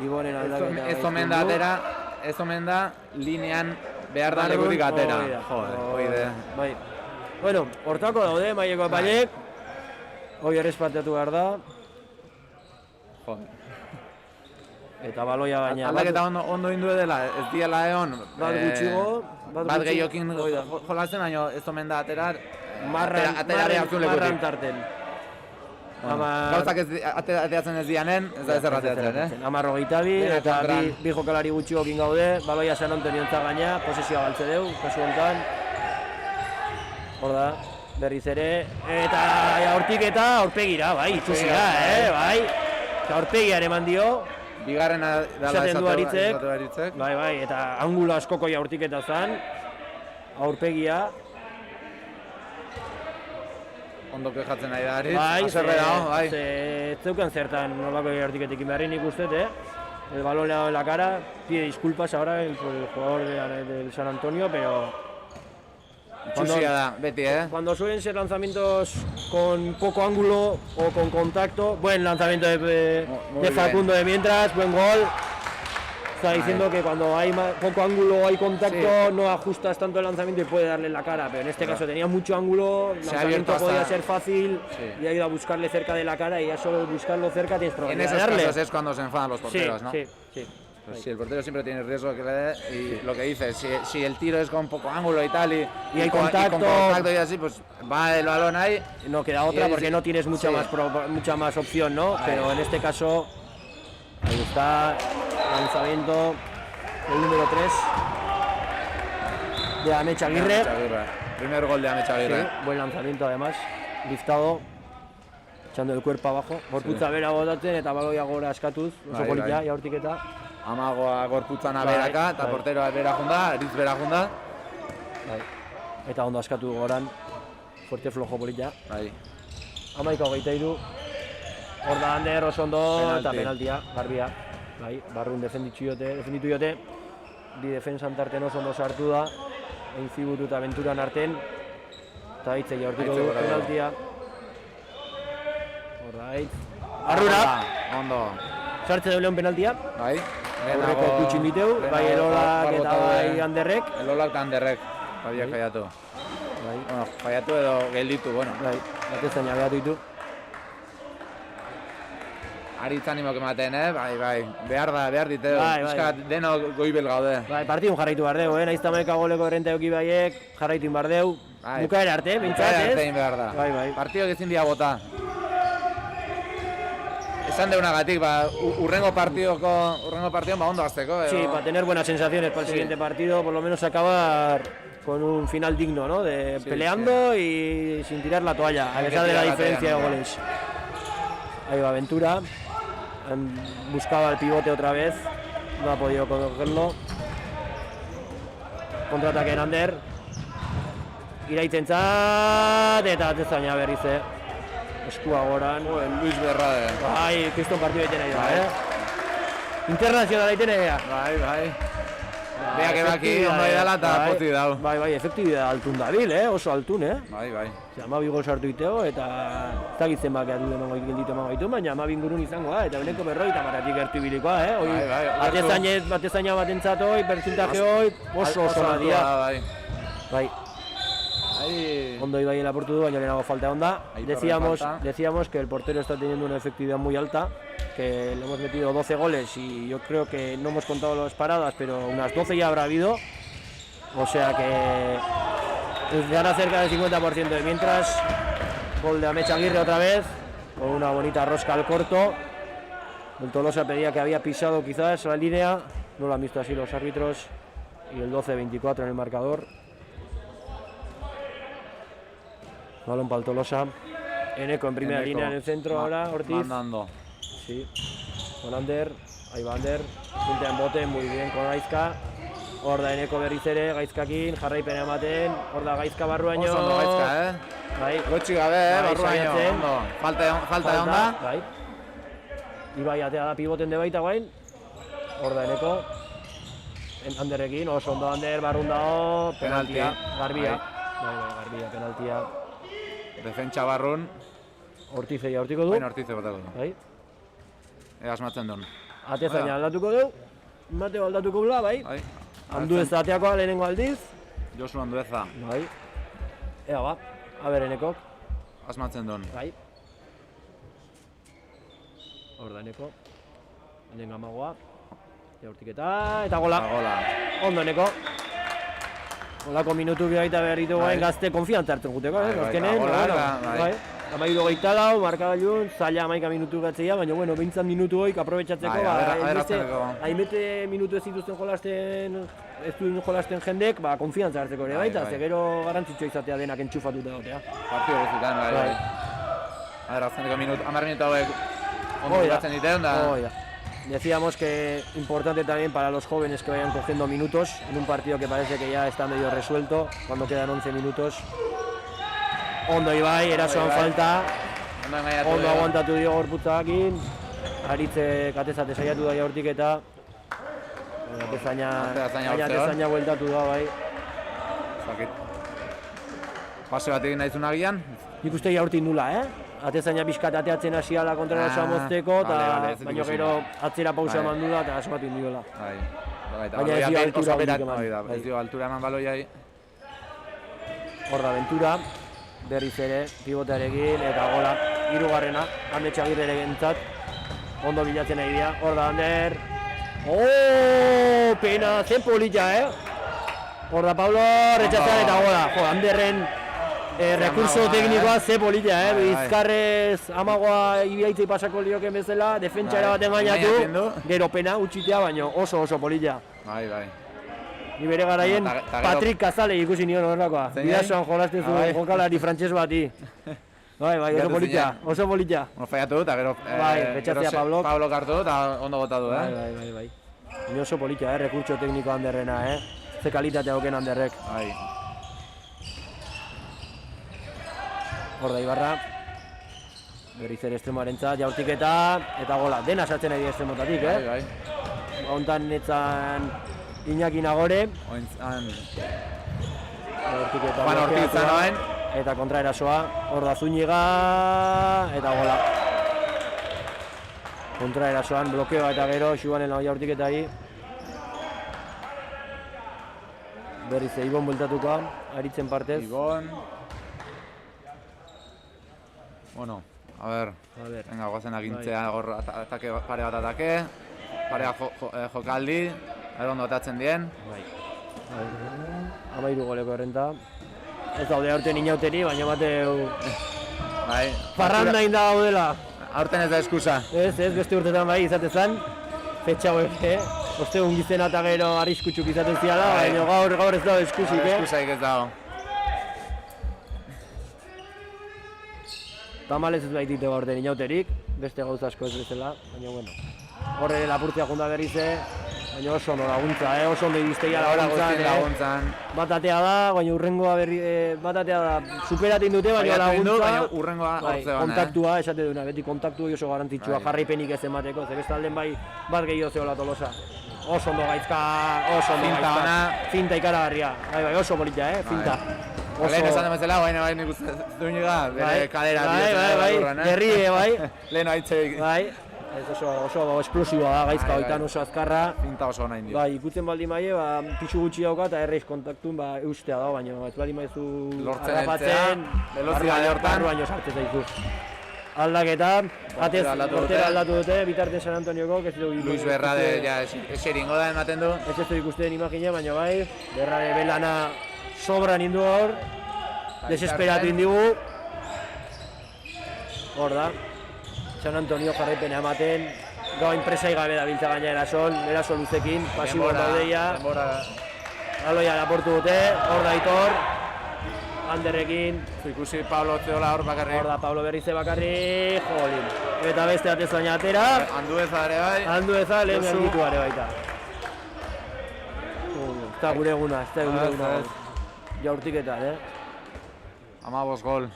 Ibonen aldaketa gaizkin du. Ez omen da, linean behar da lekutik atera. Joder, bai. Bueno, hortako daude, maileko epailek. Hoi erresparteatu behar da. Joder. Eta baloia baina. Aldaketa ondo indu dela, ez diela egon. Bat gutxigo. Bat gehiokin jolazen, baina ez omen da aterar. Marran tarten. Gauzak ateratzen ez dianen, ez da ezer ateratzen, 10-22 eta bi jokalari gutxiokin gaude, baloia San Antoniontza gaina, posesioa galtze deu, kasu honetan. Hor da, berriz ere, eta aurtiketa aurpegira, bai, itxusira, bai. Eta aurpegian eman dio. Bigarrena dela esatu Aritzek. Bai, eta angulo askoko aurtiketa zen. Aurpegia. Ondo kejatzen nahi da Aritz, haserre dago, bai. Zeukan zertan nolako aurtiketik inbeharri nik uste, El balón le ha dado en la cara, pide disculpas ahora el jugador del San Antonio, pero... Cuando suelen ser lanzamientos con poco ángulo o con contacto, buen lanzamiento de Facundo de mientras, buen gol. Está diciendo que cuando hay poco ángulo o hay contacto no ajustas tanto el lanzamiento y puede darle en la cara, pero en este caso tenía mucho ángulo, el lanzamiento podía ser fácil y ha ido a buscarle cerca de la cara y ya solo buscarlo cerca tienes probabilidad de darle. En esos casos es cuando se enfadan los porteros, ¿no? Sí. Pues sí, el portero siempre tiene riesgo que le dé y lo que dices, si el tiro es con poco ángulo y tal y hay contacto y así, pues va el balón ahí. No queda otra porque no tienes mucha más opción, ¿no? Pero en este caso, ahí está, lanzamiento, el número 3. de Amets Aguirre. Primer gol de Amets Aguirre. Sí, buen lanzamiento además, liftado, echando el cuerpo abajo. Gorputza bera botatzen eta baloia gora eskatuz, oso Bai, polita, bai. jaurtiketa. Amagoa gorputzan Bai, aberaka, eta bai. porteroa bera junda, Eritz bera junda. Bai. Eta ondo askatu goran, fuerte flojo polita. Bai. 11:23. Hor da Ander oso ondo Penalti. eta penaltia, garbia. Bai, barrun defenditu jote. Bi defensan tarten oso ondo sartu da. Einzibutu eta Venturan arten. Eta hitze jaurtiko du Aitzeko penaltia. Horrait. Arrura! Ondo. Sartze deuleon penaltia. Bai. Aurreko kutxin biteu, bai Elolak eta bai Anderrek. Elolak eta Anderrek. Babiak Bai. faiatu. Bai, Bueno, faiatu edo gelditu, bueno. bai, batezaina behatu ditu. Aritz animok ematen, bai. Behar diteu. Bai, bai. Piskat denok goibel gaude. Bai, partidun jarraitu behar deu, nahiz tamaika goleko errenta euki baiek, jarraitu behar deu. Bai. Bukaera arte, bintzat, Bukaera arte ez? egin behar da. Bai. Partidok ezin dira bota. Esan deunagatik, urrengo partido ondo azteko. Sí, para tener buenas sensaciones para el Sí. siguiente partido, por lo menos acabar con un final digno, ¿no? De peleando y sin tirar la toalla, a Hay que pesar de la tirar la diferencia toalla, de ¿no? goles. Ahí va Ventura, buscaba el pivote otra vez, no ha podido cogerlo. Contraataque en Ander. Iraitzentzat eta atezaina berriz, eskua goran. Luis Berrade. Bai, kriston partidu egiten nahi da, Internazionala egiten nahi da. Bai. Beak ebaki ondo edala eta pozik dau. Bai, efektibidad altun dabil, oso altun, Bai. Osea, 12 gol sartu diteo eta ez dakit zenbat emango gelditu emango ditu, baina 12 ingurun izango da, eta beneko 50 gertu ibilikoa, Hoi, Bai, atezaina batentzat hoi, pertzintaje hoi, oso nadia. Bai. Bai, Ahí. ondo ibai aportu du, baina lehenago falta onda. Ahí Decíamos que el portero está teniendo una efectividad muy alta, que le hemos metido 12 goles y yo creo que no hemos contado las paradas, pero unas 12 ya habrá habido. O sea que estará cerca del 50%. Y mientras, gol de Amets Aguirre otra vez, con una bonita rosca al corto. El Tolosa pedía que había pisado quizás la línea, no lo han visto así los árbitros. Y el 12-24 en el marcador. Balón para el Tolosa. Eneco en primera línea en el centro ahora, Ortiz. Mandando. Sí, con Ander, ahí va Ander, punta en bote, muy bien con Gaizka. Hor da Eneko berriz ere, Gaizkakin, jarraipena ematen, hor da Gaizka barruaino. Oso ondo Gaizka, Bai, Gotxi gabe, Bai, barruaino, saiatzen. ondo. Falta onda. Bai. Ibai atea da pivoten de baita guain. Hor da Eneko. Anderrekin, oso ondo Ander, barrun dago, penaltia, garbia. Bai, garbia, penaltia. Defentsa barrun. Ortizei aurtiko du. Baina Ortize botako du. Bai. Asmatzen duen. Atezaina aldatuko du. Mateo aldatuko gula, bai. Bai. Handu ez da ateakoa lehenengo aldiz. Josu Andueza. Bai. Ea ba, aberenekok. Asmatzen duen. Bai. Hor da Eneko. Lehen gamagoa. Jaurtiketa eta gola. Gola. Ondo Eneko. Olako minutu baita behar ditu Bai. gazte konfiantza hartzen guteko, Bai, azkenen. gola, Bueno, bai. Amairu gehieta lau, markagailun, zaila 11 minutu gatzea, baina bueno, 20 minutu hoik aprobetxatzeko, Bai, aberazteneko. hainbete minutu ez dituzten jolasten, ez duen jolasten jendek, konfiantza hartzeko ere Bai, baita, bai. ze gero garrantzitsua izatea denak entxufatuta egotea. Partido guztietan, bai. Bai. Azkeneko 10 minutu hauek ondo Hoi da. bukatzen diten, da. Hoi da. Decíamos que importante también para los jóvenes que vayan cogiendo minutos en un partido que parece que ya está medio resuelto, cuando quedan 11 minutos. Ondo Ibai, erasoan Ibai. falta, Ondo engaiatu ondo dugu. aguantatu dio gorputzakin, Aritze katezate saiatu da jaurtik eta Atezaina atezaina bueltatu da, bai. Zakit. Pase bat egin nahizun agian. Nik uste jaurtik nula, Atezaina bizkat ateatzen hasiala kontrarasoa mozteko, vale, ez dut baina ikusi. gero atzera pausa Bai. eman dula eta asmatu indiola. Bai. Eta Baina ez baloia dio oso altura berat, handik eman. hori da, Bai. ez dio altura eman baloiai. Hor da Ventura, berriz ere, pivotearekin eta gola, hirugarrena, Amets Agirrerentzat, ondo bilatzen ari dira, hor da Ander, pena, zen polita, Hor da Pablo, retxatzen eta gola, Anderren rekurso amagoa, teknikoa ze polita, Bai, bai. Bizkarrez amagoa ibiaitzei pasako lioken bezala, defentsa Bai, erabat engainatzen engainatu, du. gero pena utxitea, baina oso polita. Bai. Ni bere garaien Ta gero- Patrick Casale ikusi nion horrelakoa. Zein Bidasoan jolasten zuen bai. jokalari frantses bati. Bai, oso Gertu polita, zinen. oso polita. Bueno, faiatu du, eta gero... Bai, betxatzea Pablok. Pablok hartu du, eta ondo bota du, Bai. Ni oso polita, rekurtso tekniko handerrena, Ze kalitatea oken handerrek. Bai. Hor da Ibarra. Berriz ere estremoarentzat, jaurtiketa eta gola. Dena sartzen ari estremotatik, Bai. Hontan netzan Iñaki Nagore. Ointzan... Jaurtiketa Juan Ortiz blokeatua. zanoen. Eta kontraerasoa, hor da Zúñiga eta gola. Kontraerasoan blokeoa eta gero Xuanen jaurtiketari. Berriz Ibon bueltatuko, aritzen partez. Ibon... Bueno, a ver, venga, guazen agintzea, hor atake, pare bat atake, parea jokaldi, erondo atatzen dien. Bai. 13 goleko errenta. Ez daude aurten inauteri, baina bateu Bai. parranda inda gaudela. Aurten ez da eskusa. Ez, beste urtetan bai izatezan. Fetxa hauek, ostegun gizena eta gero arriskutxuk izaten ziala, Bai. baina gaur ez da eskusik, Eskusaik ez dago. Tamalez ez baitite gaurten inauterik, beste gauza asko ez bezala, baina bueno. Horre lapurtzea junda berrize, baina oso ondo laguntza, oso ondo ibiztegia Ahora laguntzan, guztien laguntzan. Batatea da, baina urrengoa berri, batatea da, superatin dute, baina Baiatu egin du, laguntza, baina urrengoa hortze bana, kontaktua, esate duna, beti kontaktu oso garrantzitsua, Bai. jarraipenik ez emateko, ze beste alden bai bat gehiago zehola Tolosa. Oso ondo gaizka, oso ondo Finta gaizka. ona. Finta ikaragarria, bai, oso polita, finta. Lehen esan den bezala, bai nik uste Zúñiga, bere kalera bai, gerrie, bai. Lehen haitzeik. Bai, ez oso esplosiboa da gaizka, Bai, oitan bai. oso azkarra. Pinta oso nahi dio. Bai, ikutzen baldin maie, pixu gutxi dauka eta erreiz kontaktun eustea da, baina ez baldin maizu Lortzen harrapatzen, heltzea, velozitate hortan. barruaino sartzen zaizu. Aldaketa, atez, portera aldatu dute, bitarten San Antonioko, ez du Luis Berrade, ja, eseringo da ematen du. ez du ikusten imagina, baina bai, Berrade belana sobran indu hor, desesperatu indigu. Hor da, San Antonio jarraipena ematen, gau enpresai gabe dabiltza gaina eraso luzekin, pasibo daudeia, aloia laportu dute, hor da Aitor, Anderrekin, Ikusi Pablo Otzeola hor bakarrik. hor da Pablo Berrize bakarrik, jolin. Eta beste atez baina atera, Andueza ere bai. handu eza lehen Josu. gelditu are baita. Ez da gure eguna, ez da gure eguna. Ez. Jaurtiketan, 15 gol.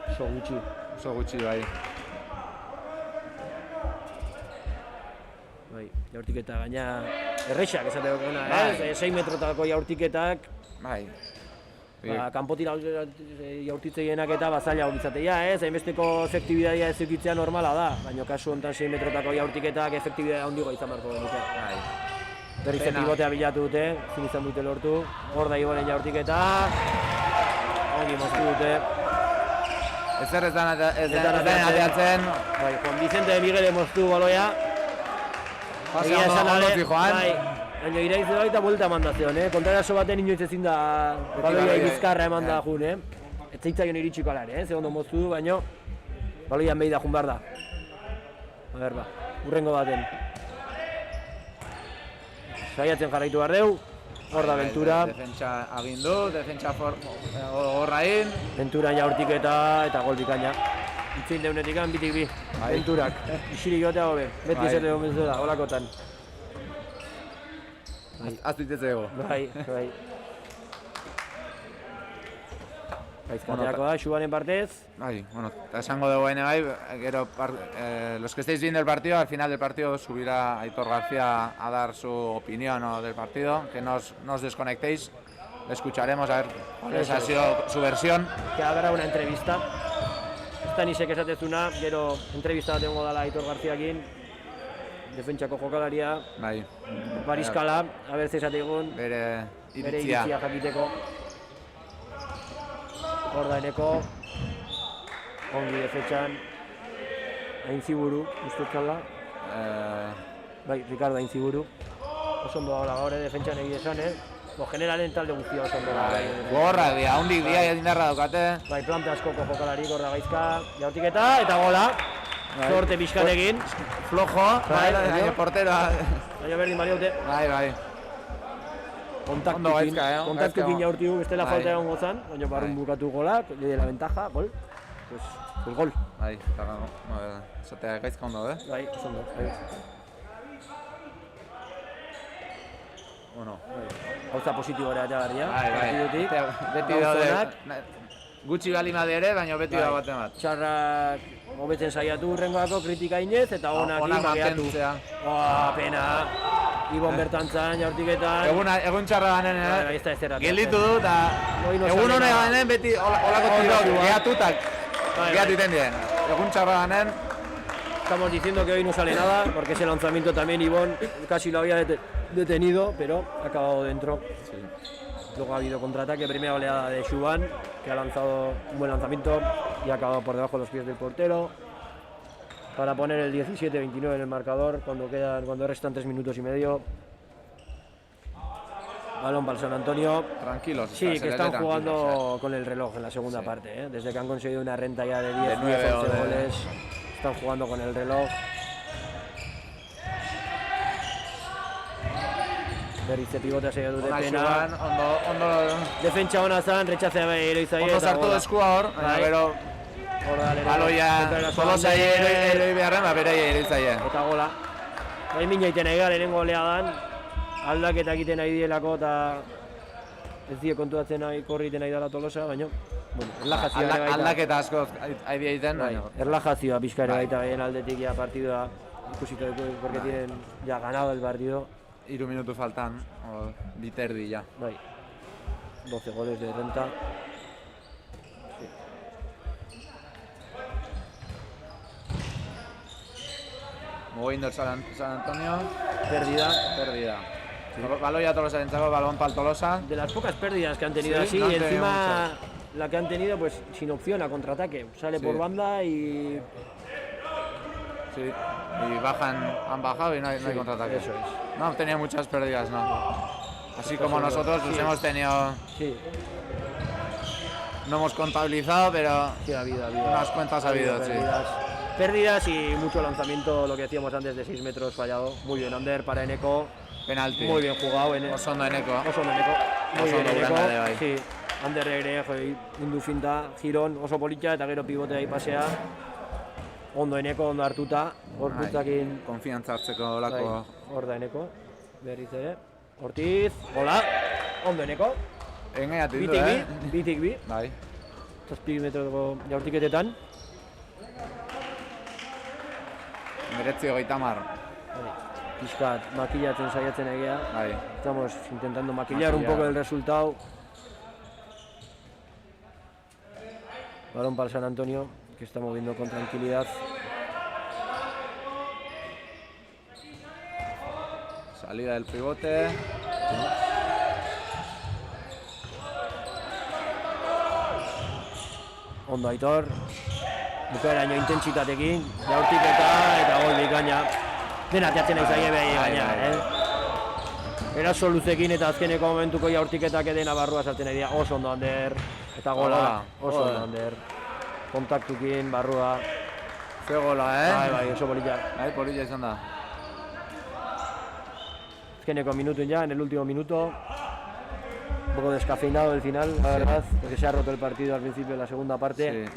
oso gutxi. Oso gutxi bai. Bai, jaurtiketa gaina errexak esateko gana, Bai. 6 metrotako jaurtiketak, Bai. kanpotira jaurtitzeienak eta bazaila hori izatea, hainbesteko efektibidadia ez eukitzea normala da, baina kasu honetan 6 metrotako jaurtiketak efektibidadia handiagoa izan beharko genuke. Bai. Berriz Pena. pivotea bilatu dute, zin izan dute lortu, hor da Ibonen jaurtiketa, ongi moztu dute. Ezer ez den ateatzen. Bai, Juan Vicente de Miguel moztu baloia. Pase Egia esan ondo ale, zijoan. bai, baina iraiz baita buelta eman da zion, kontraeraso baten inoiz ezin da baloia baloia, bizkarra eman da bai. jun, Ez zaitzaion iritsiko alare, ze ondo moztu du, baina baloian behi da jun behar da. A ber ba, urrengo baten. Saiatzen jarraitu behar deu, hor da Ventura, Defentsa agindu, defentsa gorrain. Ventura jaurtiketa eta gol bikaina. Itzein deunetik bitik bi, Venturak, isirik jotea hobe, beti Bai. esate gomenzu da, holakotan. Azpitzeko. Bai. Gaizkateako da, Xuanen partez. Bai, bueno, eta esango dugu bai, gero los que estáis viendo el partido, al final del partido subirá Aitor García a dar su opinión del partido, que no os desconectéis, le escucharemos a ver cuál Eso ha es. sido su versión. Que habrá una entrevista. Stanisek esatezuna, gero entrevista bat egongo dela Aitor Garziakin. Defentsako jokalaria, Bai, Bariskala, a ber zesategun, bere bere iritzia. iritzia jakiteko. Hor da eneko, ongi defentsan, Aintziburu, uste zala. Bai, Ricardo Aintziburu. Oso ondo dagoela gaur, defentsan egia esan, generalen talde guztia oso ondo dagoela. Gogorra dira, hundik dira, indarra daukate. Bai, planta askoko jokalari, hor da gaizka, jaurtiketa eta gola. Zorte pixkatekin. Flojo, Bai, baina bai. porteroa. Baina berdin baliaute. Bai. Ondo gaizka, kontaktukin jaurtigu, bestela Bai. falta egon gozan, baina barrun Bai. bukatu golak, le de la ventaja, gol. Pues gol. Bai, zatea gaizka ondo, Bai, ondo. Bai. Bueno, Gauza positibora eta garria. bai. partidutik. Beti Gauzonak, daude, gutxi bali ere, baina beti da baten bat. txarrak hobetzen saiatu urrengoako kritika inez, eta onak Onak magiatu. mantentzea. Pena. Ibon bertantzan, jaurtiketan. Egun txarra ganen, Bai, ez da ezer ateratzen. gelditu du, eta Hoi no egun sale honek nada. ganen beti olako Ondo tiro zua. gehatutak. Bai, Gehatu bai. iten dien. Egun txarra ganen, Estamos diciendo que hoy no sale nada, porque ese lanzamiento también Ibon casi lo había detenido, pero ha acabado dentro. Luego ha habido contraataque, primera oleada de Shuban, que ha lanzado un buen lanzamiento y ha acabado por debajo de los pies del portero. Para poner el 17-29 en el marcador, cuando restan 3 minutos y medio. Balón para el San Antonio. tranquilos. Sí, se que les están ve jugando tranquilos, con el reloj en la segunda Sí. parte, ¿eh? Desde que han conseguido una renta ya de 10, De 9 11 o de- goles, están jugando con el reloj. Berriz pivotea saiatu dute Ona pena. Xuan, ondo Defentsa ona zan, retxatzea bai eroizaile. ondo sartu da eskua hor, baina Bai. gero Baloia baloia Tolosai eroi beharren, berai eritzaile. Eta gola. Bai mina iten nahi gara, lehenengo oleadan. Aldaketa egiten nahi dielako eta ez die kontuatzen nahi korri egiten nahi dela Tolosa, baina bueno, erlajazioa ere baita. Aldaketa asko ari egiten, Bai, baina erlajazioa pixka ere Bai. baita baien aldetik ya partidua ikusiko dugu, porque tienen ya ganado el partido. 3 minutu faltan, biterdi ja. Bai, 12 goles de renta. Mugindo el San Antonio, Pérdida. baloia Tolosa entzako, balón pal Tolosa. De las pocas pérdidas que han tenido Sí, así, no han tenido encima la que han tenido pues sin opción a contraataque. Sale Sí. por banda y Sí, y han bajado y no hay contraataque. eso es. No, han tenido muchas pérdidas, no. Así como seguro. nosotros pues Sí. hemos tenido, Sí, no hemos contabilizado, pero sí ha habido. unas cuentas ha habido, sí. Pérdidas y mucho lanzamiento, lo que decíamos antes de 6 metros fallado. Muy bien, Ander para Eneco. Penalti. Muy bien jugado. Osondo eneko. Oso ondo Eneco. Muy Oso bien ondo Eneco. Urangade bai. Sí. Ander ere indu finta, giron oso politxa eta gero pivotea pasea. Ondo Eneco, ondo hartuta. Hortutzakin Konfiantza hartzeko lako. hor da Eneco. Berriz ere. Ortiz, hola. Ondo Eneco. Engaiat ditu, Bitik bi. Bai. 7 metroko jaurtiketetan. 19:30. Pizkat makillatzen saiatzen egia. Bai. Estamos intentando maquillar un Maquillar. poco el resultado. Balón para el San Antonio, que está moviendo con tranquilidad. Salida del pivote. Ondo Aitor. Bukaeraino intentsitatekin, jaurtiketa eta gol bikaina. Dena teatzen nahi zaie behai gaina, Eraso luzekin eta azkeneko momentuko jaurtiketak edena barrua sartzen nahi dira. Oso ondo Ander. Eta gola, Gola, oso gola. ondo Ander. Kontaktukin, barrua. Ze gola, Bai, oso polita. Bai, polilla izan da. Azkeneko minuto ya, en el último minuto. Un poco descafeinado el final, la verdad, porque se ha roto el partido al principio de la segunda parte. Sí.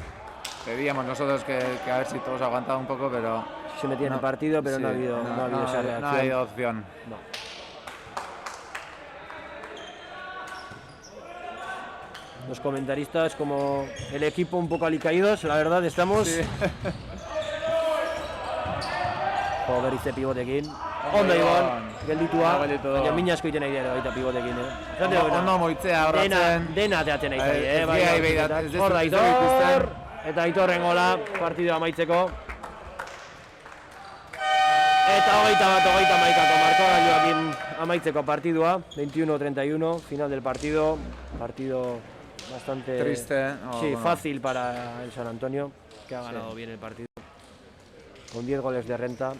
Pedíamos nosotros que a ver si todos aguantaban un poco, pero Se metía en el partido, pero no ha sí, habido, no ha habido esa reacción. No ha habido opción. No. Los comentaristas, como el equipo un poco alicaídos, la verdad, estamos. Sí. Joder, izte pivotekin. Ondo Ibon, gelditua. Gelditu. Baina mina asko iten nahi dira baita pivotekin, Esate duena. Ondo moitzea horratzen. Dena teatzen nahi Bai, zaie, ez dira jaurtiketak. ez dezu- Hor da ez dezu Aitor, ikusten. eta Aitorren gola, partidua amaitzeko. Eta hogeita maikako markagailuakin amaitzeko partidua, 21-31, final del partido. Partido bastante Triste, sí, bueno. fácil para el San Antonio, que ha ganado bien el partido. Con 10 goles de renta,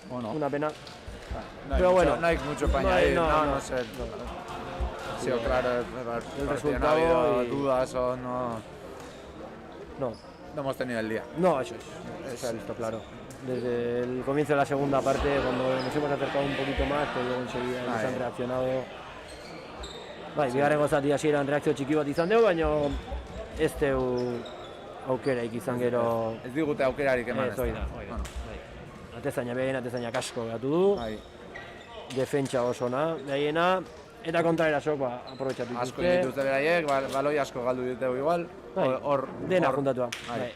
Bueno, una pena. no hay pero mucho, bueno, no hay mucho para no hay- añadir, no, no no. sé. Ha sido claro el partido, resultado no ha habido y- dudas o no. No, No hemos tenido el día. no, eso es, se ha visto claro. desde el comienzo de la segunda parte, cuando nos hemos acercado un poquito más, pero luego enseguida nos han reaccionado. Bai, bigarrengo zati hasieran reakzio txiki bat izan dugu, baina ez dugu aukeraik izan gero. Ez digute aukerarik eman. Ez, hori da. Bai. Atezainak asko gatu du, Bai. defentsa oso ona, behiena, eta kontraerasok aprobetxatu Asko dituzte. dituzte beraiek, baloi asko galdu diteu igual. Bai, dena juntatua. Bai.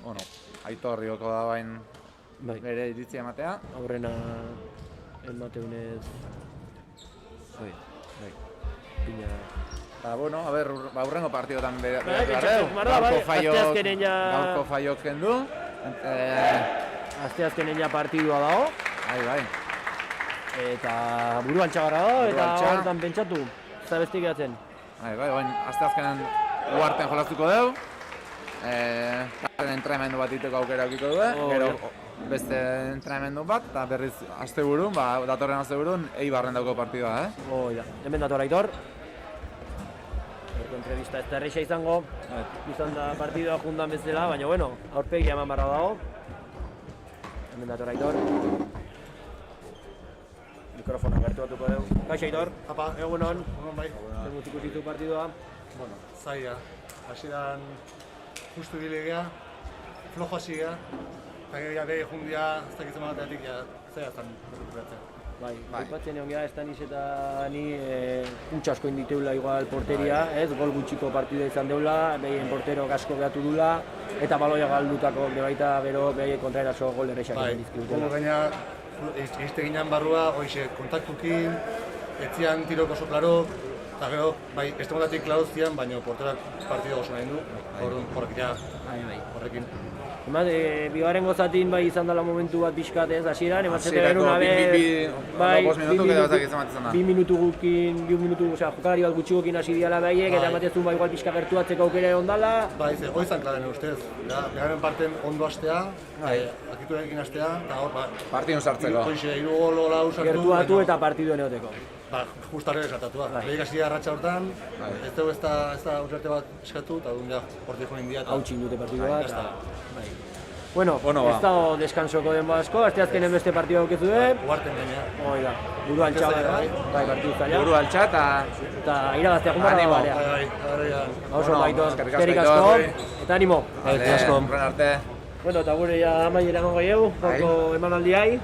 Bueno, Aitor rioko da bain Bai. bere iritzia ematea. Aurrena emateunez. Bai. Pina. Bueno, a ver, aurrengo partidotan Bai, pentsatu, marra, bai, asteazkenen ja... Gaurko faiok kendu. Asteazkenen ja partidua dago, Bai. eta buru altxagarra dago, eta Buru-altxa. hortan pentsatu. Ez da besti gehatzen. Bai, asteazkenen uarten jolastuko dugu. Entrenamendu bat iteko aukera aukiko du, gero beste entrenamendu bat, eta berriz asteburun, datorren asteburun, Eibarren dauko partidua, Hoi da, hemen dator Aitor. Horko entrevista ez da erreixa izango, izan da partidua jundan bezala, baina bueno, aurpegia eman barra dago. Hemen dator Aitor. Mikrofona gertu batuko dugu. Kaixo Aitor, egunon. Bai. Zer guztik ikusitu partidua. Bueno, zaila. Hasieran justu bilegea, flojo hasia, eta gero behi jundia, ez dakitzen batatik, zaila zen berrekuratzen. Bai, aipatzen egon gara, Estanis eta ni huts asko inditeula igual porteria, ez? Gol gutxiko partida izan deula, behien portero asko behatu dula, eta baloia galdutako baita gero behien kontraeraso gol errexak egin dizkigutela. Golo gaina, egizte ginen barrua, hoize kontaktukin, etzian tiroko oso klaro, eta gero, bai, ez temotatik klaro zian, baina porterak partida oso nahi du, horrekin. Emat, bigarren gozatin bai izan dela momentu bat pixkat ez, hasieran, ematzen geruna bai, 2 minutu, osea, jokalari bat gutxikokin hasi diala behiek, eta ematen bai igual pixka gertuatzeko aukera egon dala. Bai, hori izan klaren ustez, bigarren parten ondo hastea, akitu egin hastea, eta hor, Partidun sartzeko. Hoize, 3 gol lau sartu. Gertuatu eta partiduen eoteko. Justare esatatua. Behik hasi arratxa hortan, ez dugu ez da urrerte bat eskatu, eta duen ja, porti joan india. Hau txindute partidu bat. Bueno, Bueno, ez dago deskansoko denbo asko, asteazkenen beste partidu aukezu du. Uarten gaina. Hoi da, buru altxa bai, partidu zaila. Buru altxa Eta irabaztea junbarra da Animo. barea. Oso Bueno, Aitor, eskerrik asko, asko, Aitor. eta animo. Horren arte. Bueno, eta gure ja amaiera emango dugu, gaurko emanaldiai.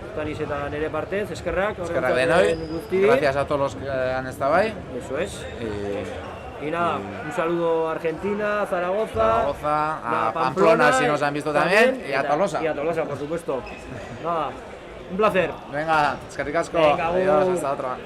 Estanis eta nire partez, eskerrak. Eskerrak denoi. Gracias a todos los que han estado ahí. Eso es. Y nada, un saludo a Argentina, a Zaragoza, a Pamplona si nos han visto también, y a Tolosa. Y a Tolosa, por supuesto. Nada, un placer. Venga, eskerrik asko. Venga, Adiós, hasta otra.